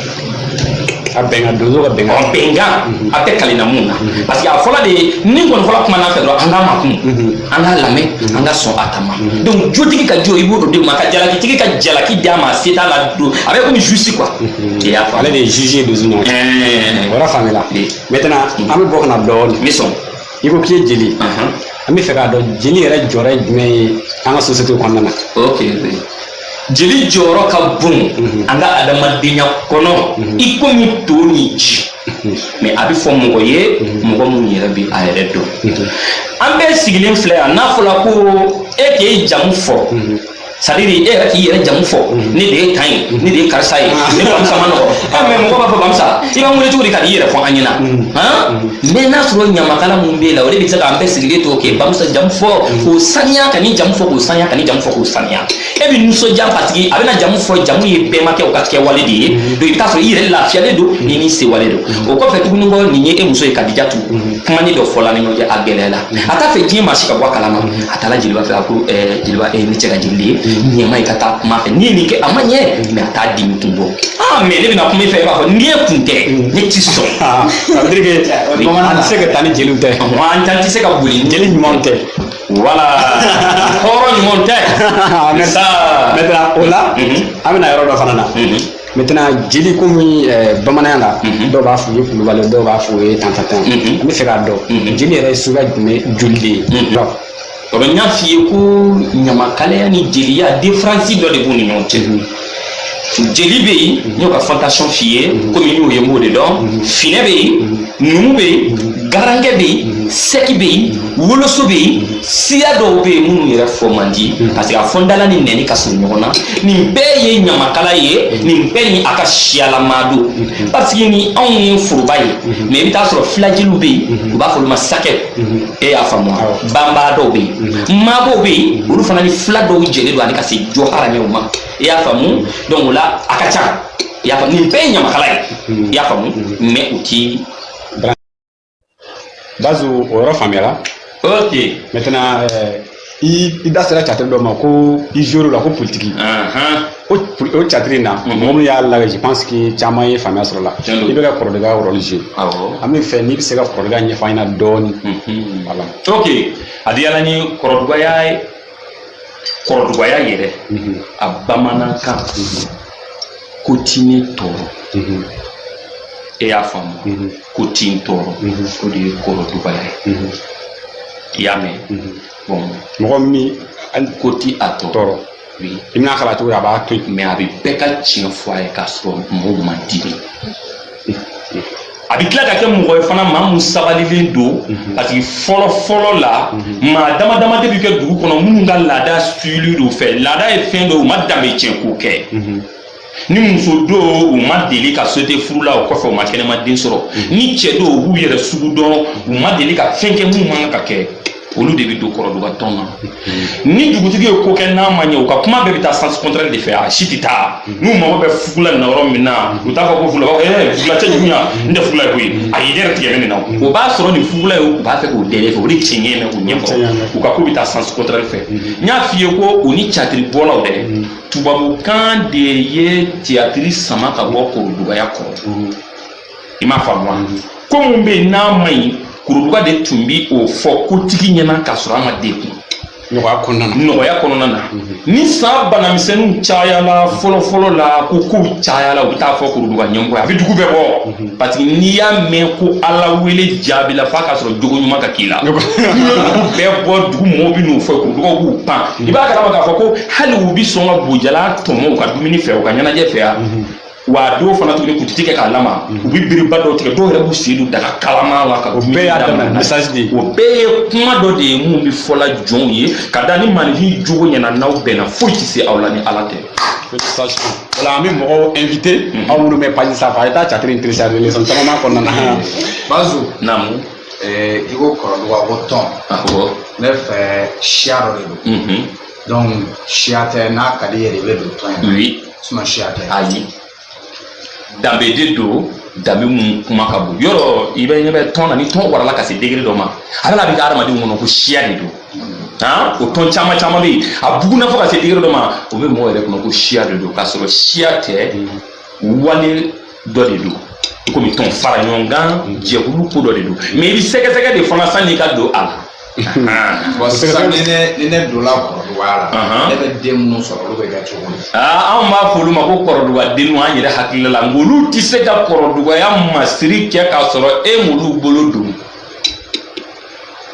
a bɛnkan donso ka bɛnkan. bɛnkan a bɛ kalina mun na parce que a fɔlɔ de ye ni kɔnifɔla kumana fɛ dɔrɔn an k'a makun an k'a lamɛn an ka sɔn a ta ma donc jotigi ka jo i b'o di o ma ka jalakitigi ka jalaki di a ma se t'a la don a bɛ komi juge quoi. i y'a faamu ale de ye juge ye donso ɲɔgɔn cɛ. o yɔrɔ faamuyala maintenant an bɛ bɔ ka na dɔɔnin. n bɛ sɔn. i ko k'i ye jeli an bɛ fɛ k'a dɔn jeli yɛrɛ jɔyɔrɔ ye jumɛn ye an ka société kɔnɔna na. ok jeli jɔyɔrɔ ka bon an ka adamadenya kɔnɔ i komi to ni ji mais a bɛ fɔ mɔgɔ ye mɔgɔ mun yɛrɛ bɛ a yɛrɛ dɔn an bɛɛ sigilen filɛ yan n'a fɔra ko e k'e jamu fɔ c'est-à-dire e yɛrɛ k'i yɛrɛ jamu fɔ ne de ye tan ye ne de ye karisa ye ne bamusa ma nɔgɔ mais mɔgɔ b'a fɔ bamusa i b'an wele cogo di ka n'i yɛrɛ fɔ an ɲɛna mais n'a sɔrɔ ɲamakala mun b'e la o de bɛ se k'an bɛɛ sigilen to k'e bamusa jamu fɔ k'o saniya ka n'i jamu fɔ k'o saniya ka n'i jamu fɔ k'o saniya e bɛ nisɔndiya paseke a bɛna jamu fɔ jamu ye bɛnbakɛ o ka kɛwale de ye donc i bɛ taa sɔrɔ i yɛrɛ lafiyalen don ni n'i sewale don o kɔfɛ tuguni kɔ nin ye e muso ye Kadijatu kumani dɔ fɔla ni ɲɔgɔn cɛ a gɛlɛyala a t'a fɛ diɲɛ maa si ka bɔ a kalama a taara jeliba fɛ a ko jeliba ne cɛ ka jeli ye ɲɛma ye ka taa kuma fɛ n'i ye nin kɛ a ma ɲɛ mais a t'a dimi tun bɔ mais ne bɛna kuma i fɛ i b'a fɔ n'i ye kun tɛ ne ti sɔn ça veut dire que bamanan tɛ se ka taa ni jeliw tɛ an tɛ se ka boli jeli ɲuman tɛ voilà hɔrɔn ɲuman tɛ maintenant o la an bɛna yɔrɔ dɔ fana na maintenant jeli komi bamananya la dɔw b'a fɔ u ye kulubali dɔw b'a fɔ u ye tantantan an bɛ fɛ k'a dɔn jeli yɛrɛ ye suguya jumɛn joli de ye o bɛ n y'a f'i ye ko ɲamakalaya ni jeliya différence dɔ de b'u ni ɲɔgɔn cɛ jeli bɛ yen n y'o ka fantation f'i ye komi n y'o ye n b'o de dɔn finɛ bɛ yen numu bɛ yen garankɛ bɛ yen sɛki bɛ yen woloso bɛ yen siya dɔw bɛ yen minnu yɛrɛ fɔ man di parce que a fɔ n dala ni nɛni ka surun ɲɔgɔn na nin bɛɛ ye ɲamakala ye nin bɛɛ ni a ka siyalama don parce que ni anw ye foroba ye mais i bɛ taa sɔrɔ filajeliw bɛ yen u b'a fɔ olu ma sakɛ e y'a faamu banbaa dɔw bɛ yen maabɔw bɛ yen olu fana ni fila dɔw jɛlen don ani ka se jɔ haramew ma i y'a faamu donc o la a ka ca i y'a faamu nin bɛɛ ye ɲamakala ye i y'a faamu mais u ti Bazu o yɔrɔ faamuyala ok maintenant i da sera catiri dɔ ma ko i joué la ko politique o catiri in na mɔgɔ minnu y'a lajɛ je pense que caman ye faamuya sɔrɔ la i bɛ ka kɔrɔdɔgɔya rôle joué an bɛ fɛ n'i bɛ se ka kɔrɔdɔgɔya ɲɛfɔ an ɲɛna dɔɔni voilà ok a diyara n ye kɔrɔdɔgɔya yɛrɛ a bamanankan ko tini tɔɔrɔ e y'a faamu ko tin tɔɔrɔ o de ye kɔrɔdɔgɔya ye i y'a mɛn bon mɔgɔ min ko ti a tɔɔrɔ i bɛna kala cogo a b'a to yen mais a bɛ bɛɛ ka tiɲɛ fɔ a ye k'a sɔrɔ mɔgɔw ma dimi a bɛ tila ka kɛ mɔgɔ ye fana maa mun sabalilen don parce que fɔlɔ la maa dama dama de bɛ kɛ dugu kɔnɔ minnu ka laada suivili don fɛ laada ye fɛn dɔ u ma danbe tiɲɛ k'o kɛ ni muso dɔw u ma deli ka sauter furu la o kɔfɛ u ma kɛnɛma den sɔrɔ ni cɛ dɔw u b'u yɛrɛ sugu dɔn u ma deli ka fɛn kɛ mun man ka kɛ olu de bɛ don kɔrɔdɔgɔtɔn na ni dugutigi ye ko kɛ n'a ma ɲɛ u ka kuma bɛɛ bɛ taa sens contraire de fɛ a si tɛ taa n'u mago bɛ fugula nin na yɔrɔ min na u t'a fɔ ko fugula fugula tɛ ɲugun yan n tɛ fugula ye koyi a ye ne yɛrɛ tigɛ nin na o b'a sɔrɔ nin fugula ye u b'a fɛ k'o dɛrɛ fɛ o de tiɲɛ na u ɲɛkɔrɔ u ka ko bɛ taa sens contraire fɛ n y'a f'i ye ko o ni catiri bɔlaw dɛ tubabukan de ye théâtre sama ka bɔ kɔrɔdɔgɔya kɔrɔ i m'a faamu wa ko mun bɛ yen n'a ma ɲi kɔrɔdɔgɔ de tun bɛ o fɔ kotigi ɲɛna k'a sɔrɔ a ma degun nɔgɔya kɔnɔna na ni san banamisɛnninw cayala fɔlɔ la ko kow cayala u bɛ taa fɔ kɔrɔdɔgɔ ɲɛmɔgɔ a bɛ dugu bɛɛ bɔ parce que n'i y'a mɛn ko ala wele jaabi la f'a k'a sɔrɔ jogo ɲuman ka k'i la dugu bɛɛ bɔ dugu mɔgɔw bɛ n'o fɔ kɔrɔdɔgɔw b'u pan i b'a kalama k'a fɔ ko hali u bɛ sɔn ka bojala tɔmɔ u ka dumuni fɛ u ka ɲɛnajɛ fɛ yan wa dɔw fana tuguni kun tɛ kɛ k'a lama u bɛ biriba dɔw tigɛ dɔw yɛrɛ b'u sen don daga kalama la ka dumuni daminɛ message de o bɛɛ ye kuma dɔ de ye mun bɛ fɔla jɔnw ye ka da ni maninfin jogo ɲɛna n'aw bɛnna foyi tɛ se aw la ni ala tɛ. Voilà, an bɛ mɔgɔw invité aw minnu bɛ page sanfɛ a ye taa catiri in télécharger leçon caman kɔnɔna na. Bazu naamu i ko kɔrɔdɔgɔ ko tɔn ne fɛ siya dɔ de don donc siya tɛ n'a ka di yɛrɛ i bɛ don tɔn in na sinon siya tɛ ayi danbe de don danbe mun kuma ka bon yɔrɔ i bɛ ɲɛ bɛ tɔn na ni tɔn warala ka se degré dɔ ma a bɛna bɛ adamadenw kɔnɔ ko siya de don o tɔn caman caman bɛ yen a buguna fo ka se degré dɔ ma o bɛ mɔgɔ yɛrɛ kɔnɔ ko siya de don k'a sɔrɔ siya tɛ wale dɔ de don i komi tɔn fara ɲɔgɔn kan jɛkulu ko dɔ de don mais i bɛ sɛgɛsɛgɛ de fana sanni ka don a la. Bon sisan ni ne donna kɔrɔdɔgɔya la ne bɛ den minnu sɔrɔ olu bɛ kɛ cogo di. Anw b'a fɔ olu ma ko kɔrɔdɔgɔdenw an yɛrɛ hakili la nka olu tɛ se ka kɔrɔdɔgɔya masiri kɛ k'a sɔrɔ e m'olu bolo don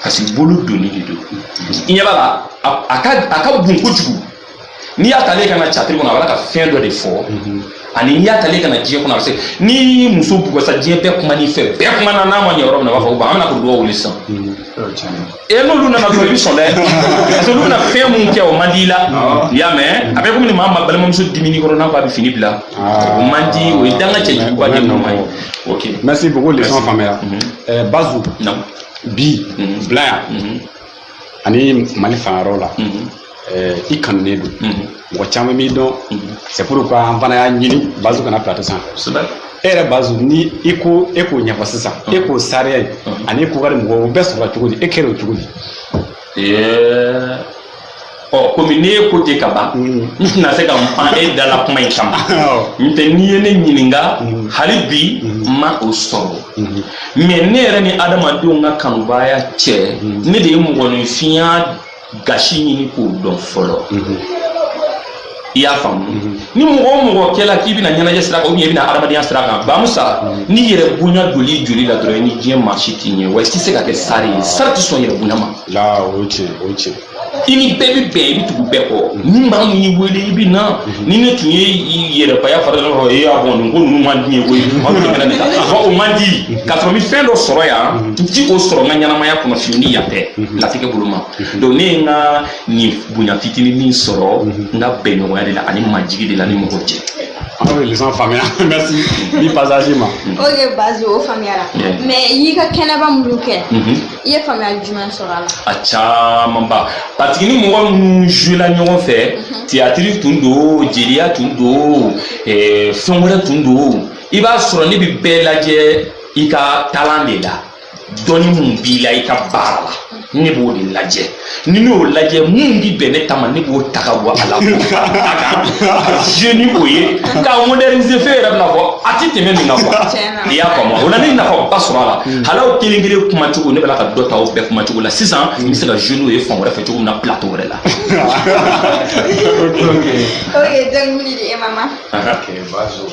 parce que bolo donni de don i ɲɛ b'a la a ka bon kojugu n'i y'a tale ka na catiri kɔnɔ a b'a ka fɛn dɔ de fɔ ani ya tale kana diɲɛ kɔnɔ a bɛ se ni muso bugɔsa diɲɛ bɛɛ kuma n'i fɛ bɛɛ kuma na n'a ma ɲɛ yɔrɔ min na a b'a fɔ an bɛna ko dugawu wuli sisan n'olu nana dɔrɔn i bɛ sɔn dɛ parce que olu bɛna fɛn mun kɛ o man di i la i y'a mɛn a bɛ komi maa ma balimamuso dimini kɔrɔ n'a ko a bɛ fini bila o man di o ye danga cɛjuguba de ninnu ma ye ok merci beaucoup leçon faamuyara Bazu bi bila yan ani Mali fangayɔrɔ la i kanunen don mɔgɔ caman b'i dɔn c'est pourquoi an fana y'a ɲini Bazu kana plateau sanfɛ e yɛrɛ Bazu ni i ko e k'o ɲɛfɔ sisan e k'o sariya ye ani ko wari mɔgɔ o bɛɛ sɔrɔla cogo di e kɛra o cogo di komi ne ye ko ten ka ban n tɛna se ka n pan e da la kuma in kama n tɛ n'i ye ne ɲininka hali bi n ma o sɔrɔ mais ne yɛrɛ ni adamadenw ka kanubaya cɛ ne de ye mɔgɔninfinya gasi ɲini k'o dɔn fɔlɔ i y'a faamu ni mɔgɔ o mɔgɔ kɛla k'i bɛna ɲɛnajɛ sira kan ou bien i bɛna adamadenya sira kan Bamusa n'i yɛrɛ bonya doli joli la dɔrɔn i ni diɲɛ maa si t'i ɲɛ wa i tɛ se ka kɛ sare ye sare tɛ sɔn yɛrɛ bonya ma o ye tiɲɛ i ni bɛɛ bɛ bɛn i bɛ tugu bɛɛ kɔ ni maa min y'i wele i bɛ na ni ne tun ye yɛrɛbaya fara dɔrɔn e y'a bɔ nin ko ninnu man di ye koyi maa bɛ tɛmɛ ne kan o man di ka sɔrɔ n bɛ fɛn dɔ sɔrɔ yan n ti o sɔrɔ n ka ɲɛnamaya kɔnɔ fiyewu ni yan tɛ latigɛ bolo ma donc ne ye n ka nin bonya fitinin min sɔrɔ n ka bɛnɲɔgɔnya de la ani majigi de la ni mɔgɔw cɛ. an bɛ leçon faamuya merci ni passage ma. ok Bazu o faamuyara mais i y'i ka kɛnɛba minnu kɛ i ye faamuyali jumɛn sɔrɔ a la. a caman ba parce que ni mɔgɔ minnu joué la ɲɔgɔn fɛ théâtre tun don jeliya tun don fɛn wɛrɛ tun don i b'a sɔrɔ ne bɛ bɛɛ lajɛ i ka talent de la dɔnni mun b'i la i ka baara la ne b'o de lajɛ ni n'o lajɛ mun bi bɛn ne ta ma ne b'o ta ka bɔ a la k'o fara a kan ka jouer ni o ye k'a moderniser fɛn yɛrɛ bɛna fɔ a ti tɛmɛ nin kan quoi i y'a faamu o la ne ye nafaba sɔrɔ a la halaw kelen kelen kumacogo ne bɛ la ka dɔ ta o bɛɛ kumacogo la sisan n bɛ se ka jouer n'o ye fan wɛrɛ fɛ cogo min na plateau wɛrɛ la. ok donc mun de e mama. ok Bazu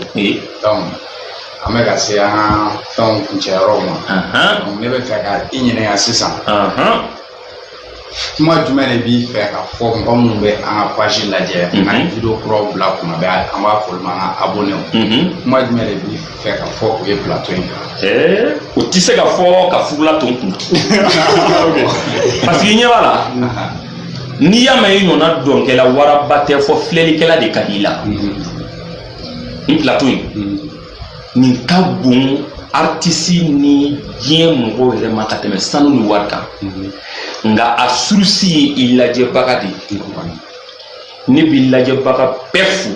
donc an bɛ ka se an ka fɛnw kuncɛyɔrɔw ma donc ne bɛ fɛ ka i ɲininka sisan kuma jumɛn de b'i fɛ ka fɔ mɔgɔ minnu bɛ an ka page lajɛ ani video kuraw bila kuma bɛɛ an b'a fɔ olu ma an ka abonnés kuma jumɛn de b'i fɛ ka fɔ o ye plateau in kan. o tɛ se ka fɔ ka fugula to n kun parce que i ɲɛ b'a la n'i y'a mɛn i ɲɔgɔnna dɔnkɛla waraba tɛ fɔ filɛlikɛla de ka di i la ni plateau in nin ka bon artiste ni diɲɛ mɔgɔw yɛrɛ ma ka tɛmɛ sanu ni wari kan nka a surusi ye i lajɛbaga de ye ne bɛ lajɛbaga bɛɛ fo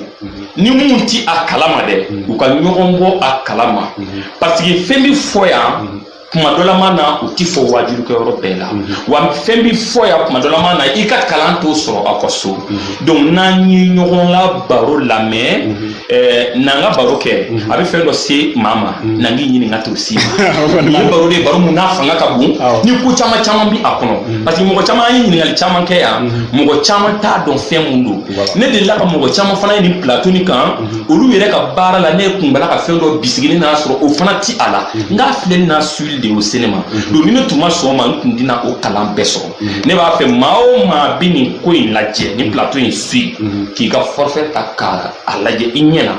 ni mun ti a kalama dɛ u ka ɲɔgɔn bɔ a kalama parce que fɛn bɛ fɔ yan kuma dɔ la ma na o ti fɔ wajurukɛyɔrɔ bɛɛ la wa fɛn bɛ fɔ yan kuma dɔ la ma na i ka kalan t'o sɔrɔ aw ka so donc n'an ye ɲɔgɔn la baro lamɛn n'an ka baro kɛ a bɛ fɛn dɔ se maa ma n'an k'i ɲininka t'o si ma nin ye baro de ye baro mun n'a fanga ka bon ni ko caman caman bi a kɔnɔ parce que mɔgɔ caman an ye ɲininkali caman kɛ yan mɔgɔ caman t'a dɔn fɛn mun don ne delila ka mɔgɔ caman fana ye nin plateau nin kan olu yɛrɛ ka baara la ne kun bala ka fɛn dɔ bisigi ne n'a sɔrɔ o fana ti a la n k'a filɛ n'a suili de o cinéma donc ni ne tun ma sɔn ma n tun tɛna o kalan bɛɛ sɔrɔ ne b'a fɛ maa o maa bɛ nin ko in lajɛ ni plateau in suit k'i ka forfait ta k'a a lajɛ i ɲɛ na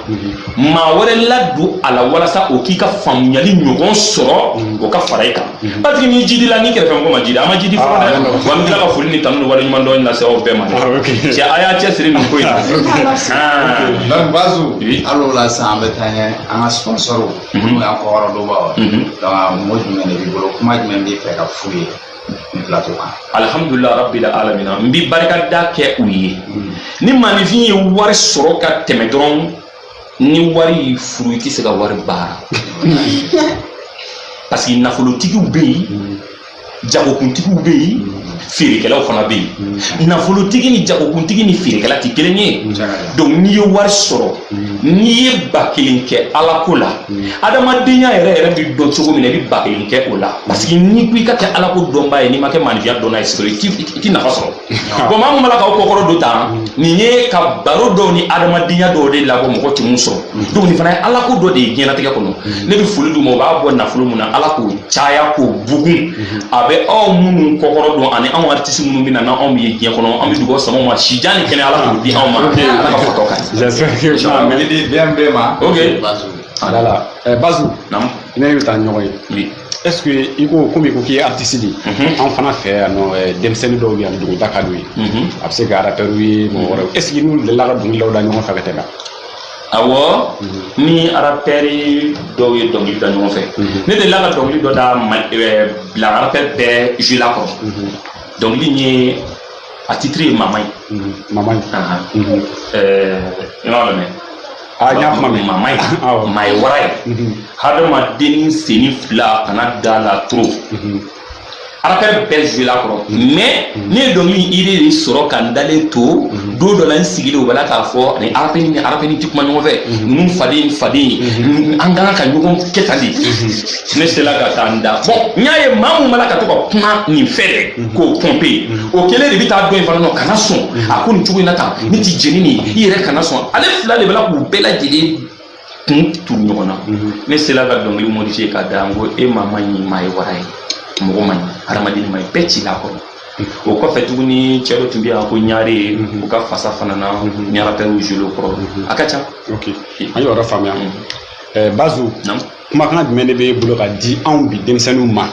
maa wɛrɛ ladon a la walasa o k'i ka faamuyali ɲɔgɔn sɔrɔ o ka fara i kan parce que ni jidi la ni kɛrɛfɛ mɔgɔ ma jidi a ma jidi fɔlɔ dɛ wa n tila ka foli ni tanu ni wari ɲuman dɔn lase aw bɛɛ ma dɛ cɛ a y'a cɛsiri nin ko in na donc Bazu al'o la sisan an bɛ taa ɲɛ an ka sponsor minnu y'an kɔkɔrɔ dɔnbagaw donc mɔgɔ jumɛn de b'i bolo kuma jumɛn b'i fɛ ka f'u ye ni plateau kan. alhamdulilah rabbil alamina n bi barikada kɛ u ye ni maninfin ye wari sɔrɔ ka tɛmɛ dɔrɔn ni wari y'i furu i tɛ se ka wari baara parce que nafolotigiw bɛ yen jagokuntigiw bɛ yen feerekɛlaw fana bɛ yen nafolotigi ni jagokuntigi ni feerekɛla tɛ kelen ye donc n'i ye wari sɔrɔ n'i ye ba kelen kɛ ala ko la adamadenya yɛrɛ bɛ dɔn cogo min na i bɛ ba kelen kɛ o la parce que n'i ko i ka kɛ ala ko dɔnba ye n'i ma kɛ maanifinya dɔnna ye sɔrɔ i tɛ nafa sɔrɔ bon maa min b'a la k'aw kɔkɔrɔ dɔ ta nin ye ka baro dɔw ni adamadenya dɔw de labɔ mɔgɔ tɛ mun sɔrɔ donc nin fana ye ala ko dɔ de ye diɲɛlatigɛ kɔnɔ ne bɛ foli d'u ma u b'a bɔ nafolo mun na ala k'o caya k'o bugun a bɛ aw minnu kɔkɔrɔ dɔn ani anw artiste minnu bɛ na n'anw bɛ ye diɲɛ kɔnɔ an bɛ dugawu sama ma sijan ni kɛnɛ ala k'o di anw ma ala ka fɔtɔ kan j'espère que di BMB ma. Ok. Voilà. Bazou. Non. Il y a eu un temps. Oui. Est-ce que il faut comme il faut artiste dit en fana fait non demseni do bi am du Dakar wi abse ga rappeur wi mo wara est-ce que nous la ga dum lawda ñoo fa gata Awo ni rapper do yi dongli da ñoo fe ne de la ga dongli do da la rapper be jula ko dongli ni a titre mamay mamay non mais ñap mamay may waray hadama deni seni fla kana dala trop rappel bel jouer la ko mais ne dongli ide soro kan dale to do la sigile o bala ka fo ni arapeni tik man ngove num fadi angana ka nyugo ketali ne c'est la ka tanda bon nyaaye mamu malaka to ko kuma ni fere ko pomper o kele de bita do infano kana son akuni chugo inata ni ti jenini ire kana son ale fla le bala ko bela jeli tout nyona ne c'est la ka dongli modifier ka dango e mama ni mai warai mɔgɔ man hadamadeni ma bɛɛ ci la kɔrɔ o kɔfɛ tuguni cɛ dɔ tun bɛ yan ko ɲare u ka fasa fana na ni rappel jouer kɔrɔ a ka ca. Ok an y'o yɔrɔ faamuya Bazou kumakan jumɛn de bɛ bolo ka di anw bi denmisɛnninw ma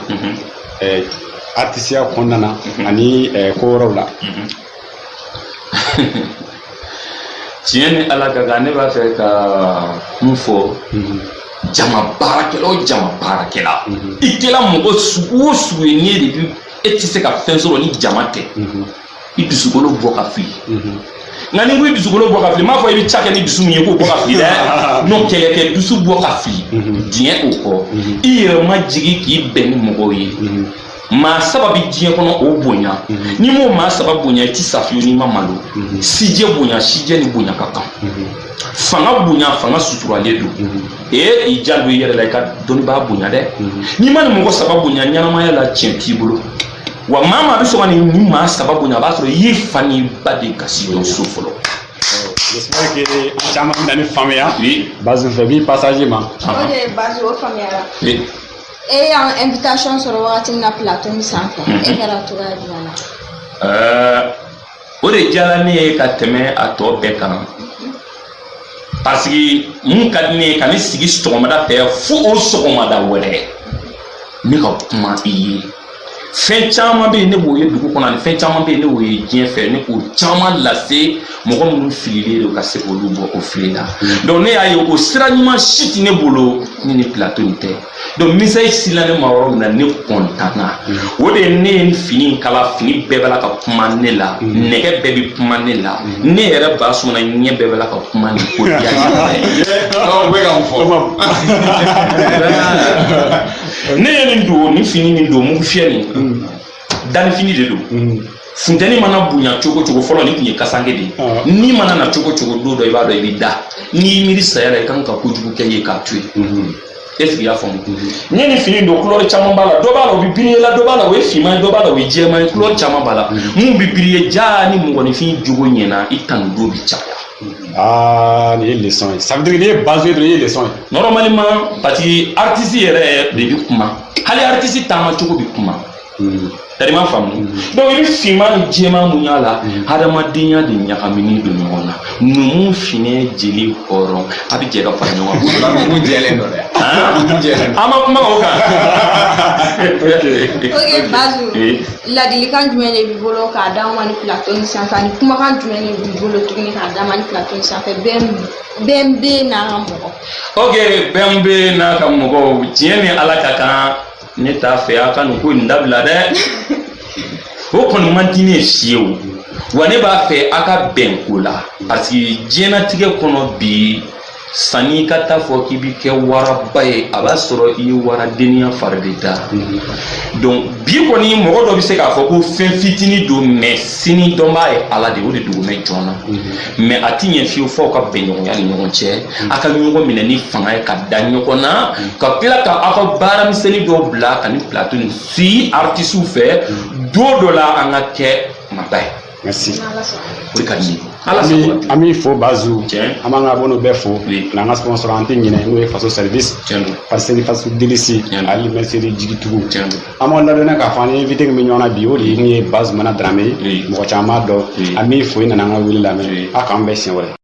artisiya kɔnɔna na ani ko wɛrɛw la. tiɲɛ ni ala ka kan ne b'a fɛ ka mun fɔ jama baarakɛla o jama baarakɛla i kɛla mɔgɔ sugu o sugu ye n'i de bi e tɛ se ka fɛn sɔrɔ ni jama tɛ i dusukolo bɔ ka fili nka ni ko i dusukolo bɔ ka fili m'a fɔ i bɛ ca kɛ ni dusu min ye k'o bɔ ka fili dɛ n'o kɛlɛ kɛ dusu bɔ ka fili diɲɛ o kɔ i yɛrɛ ma jigi k'i bɛn ni mɔgɔw ye maa saba bi diɲɛ kɔnɔ o bonya ni m'o maa saba bonya i ti safiyo n'i ma malo sijɛ bonya sijɛ ni bonya ka kan fanga bonya fanga suturalen don i ja don i yɛrɛ la i ka dɔnnibaa bonya dɛ n'i ma ni mɔgɔ saba bonya ɲɛnamaya la tiɲɛ t'i bolo wa maa maa bɛ sɔn ka ni maa saba bonya a b'a sɔrɔ i ye fa ni ba de kasi dɔn so fɔlɔ. J'espère que an caman bɛ na ni faamuya Bazou fɛ bi passage ma. Ok Bazou o faamuyara. E y'an invitation sɔrɔ wagati min na plateau min sanfɛ e kɛra cogoya jumɛn na. O de diyara ne ye ka tɛmɛ a tɔ bɛɛ kan parce que mun ka di ne ye ka ne sigi sɔgɔmada fɛ fo o sɔgɔmada wɛrɛ ne ka kuma i ye fɛn caman bɛ yen ne b'o ye dugu kɔnɔ ani fɛn caman bɛ yen ne b'o ye diɲɛ fɛ ne k'o caman lase mɔgɔ minnu fililen don ka se k'olu bɔ o fili la donc ne y'a ye o sira ɲuman si tɛ ne bolo ni ni plateau in tɛ donc message sila ne ma yɔrɔ min na ne kɔntanna o de ye ne ye ni fini in kala fini bɛɛ bɛ la ka kuma ne la nɛgɛ bɛɛ bɛ kuma ne la ne yɛrɛ ba sɔnna ɲɛ bɛɛ bɛ la ka kuma ni ko diya ne ye nin don ni fini nin don mugu fiyɛ nin danni fini de don funtɛni mana bonya cogo cogo fɔlɔ ni tun ye kasange de ye ni mana na cogo cogo don dɔ i b'a dɔn i bɛ da n'i miiri saya la i kan ka kojugu kɛ ye k'a to yen est-ce que i y'a faamu n ye nin fini don couleur caman b'a la dɔ b'a la o bɛ briller la dɔ b'a la o ye finman ye dɔ b'a la o ye jɛman ye couleur caman b'a la mun bɛ briller jaa ni mɔgɔninfin jogo ɲɛna i tanu don bɛ caya. Ni ye leçon ye ça veut dire ni ye Bazou ye dɔrɔn i ye leçon ye. Normalement parce que artiste yɛrɛ de bɛ kuma hali artiste taama cogo bɛ kuma. C'est ma femme. Donc il filme ni jɛman mun y'a la hadamadenya de ɲagaminen don ɲɔgɔn na numu finɛ jeli hɔrɔn a bɛ jɛ ka fara ɲɔgɔn kan. Numu jɛlen don dɛ. An ma kuma o kan. Ok Bazou ladilikan jumɛn de b'i bolo k'a d'anw ma ni plateau in sanfɛ ani kumakan jumɛn de b'i bolo tuguni k'a d'an ma ni plateau in sanfɛ BMB n'a ka mɔgɔ. Ok BMB n'a ka mɔgɔw tiɲɛ ni Ala ka kan ne t'a fɛ a ka nin ko in dabila dɛ o kɔni man di ne ye fiyewu wa ne b'a fɛ a ka bɛn ko la parce que diɲɛlatigɛ kɔnɔ bi sanni ka taa fɔ k'i bi kɛ waraba ye a b'a sɔrɔ i ye waradeniya fari de da donc bi kɔni mɔgɔ dɔ bɛ se k'a fɔ ko fɛn fitinin don mais sini dɔn b'a ye Ala de o de dugumɛ jɔnna mais a ti ɲɛ fiyewu fɔ ka bɛn ɲɔgɔnya ni ɲɔgɔn cɛ a ka ɲɔgɔn minɛ ni fanga ye ka da ɲɔgɔn na ka tila ka aw ka baaramisɛnnin dɔw bila ka ni plateau ni si artisiw fɛ don dɔ la an ka kɛ maba ye. Merci. O de ka di ye. An b'i fo Bazou an b'an ka abonnew bɛɛ fo n'an ka sponsor an tɛ ɲinɛ n'o ye faso service paseli faso delisi ali mercedes jigitugu an b'an ladɔnniya k'a fɔ an ye invité min bɛ ɲɔgɔn na bi o de ye min ye Bazou Mana Darame mɔgɔ caman b'a dɔn an b'i fo i nana an ka wele lamɛn a k'an bɛn siɲɛ wɛrɛ.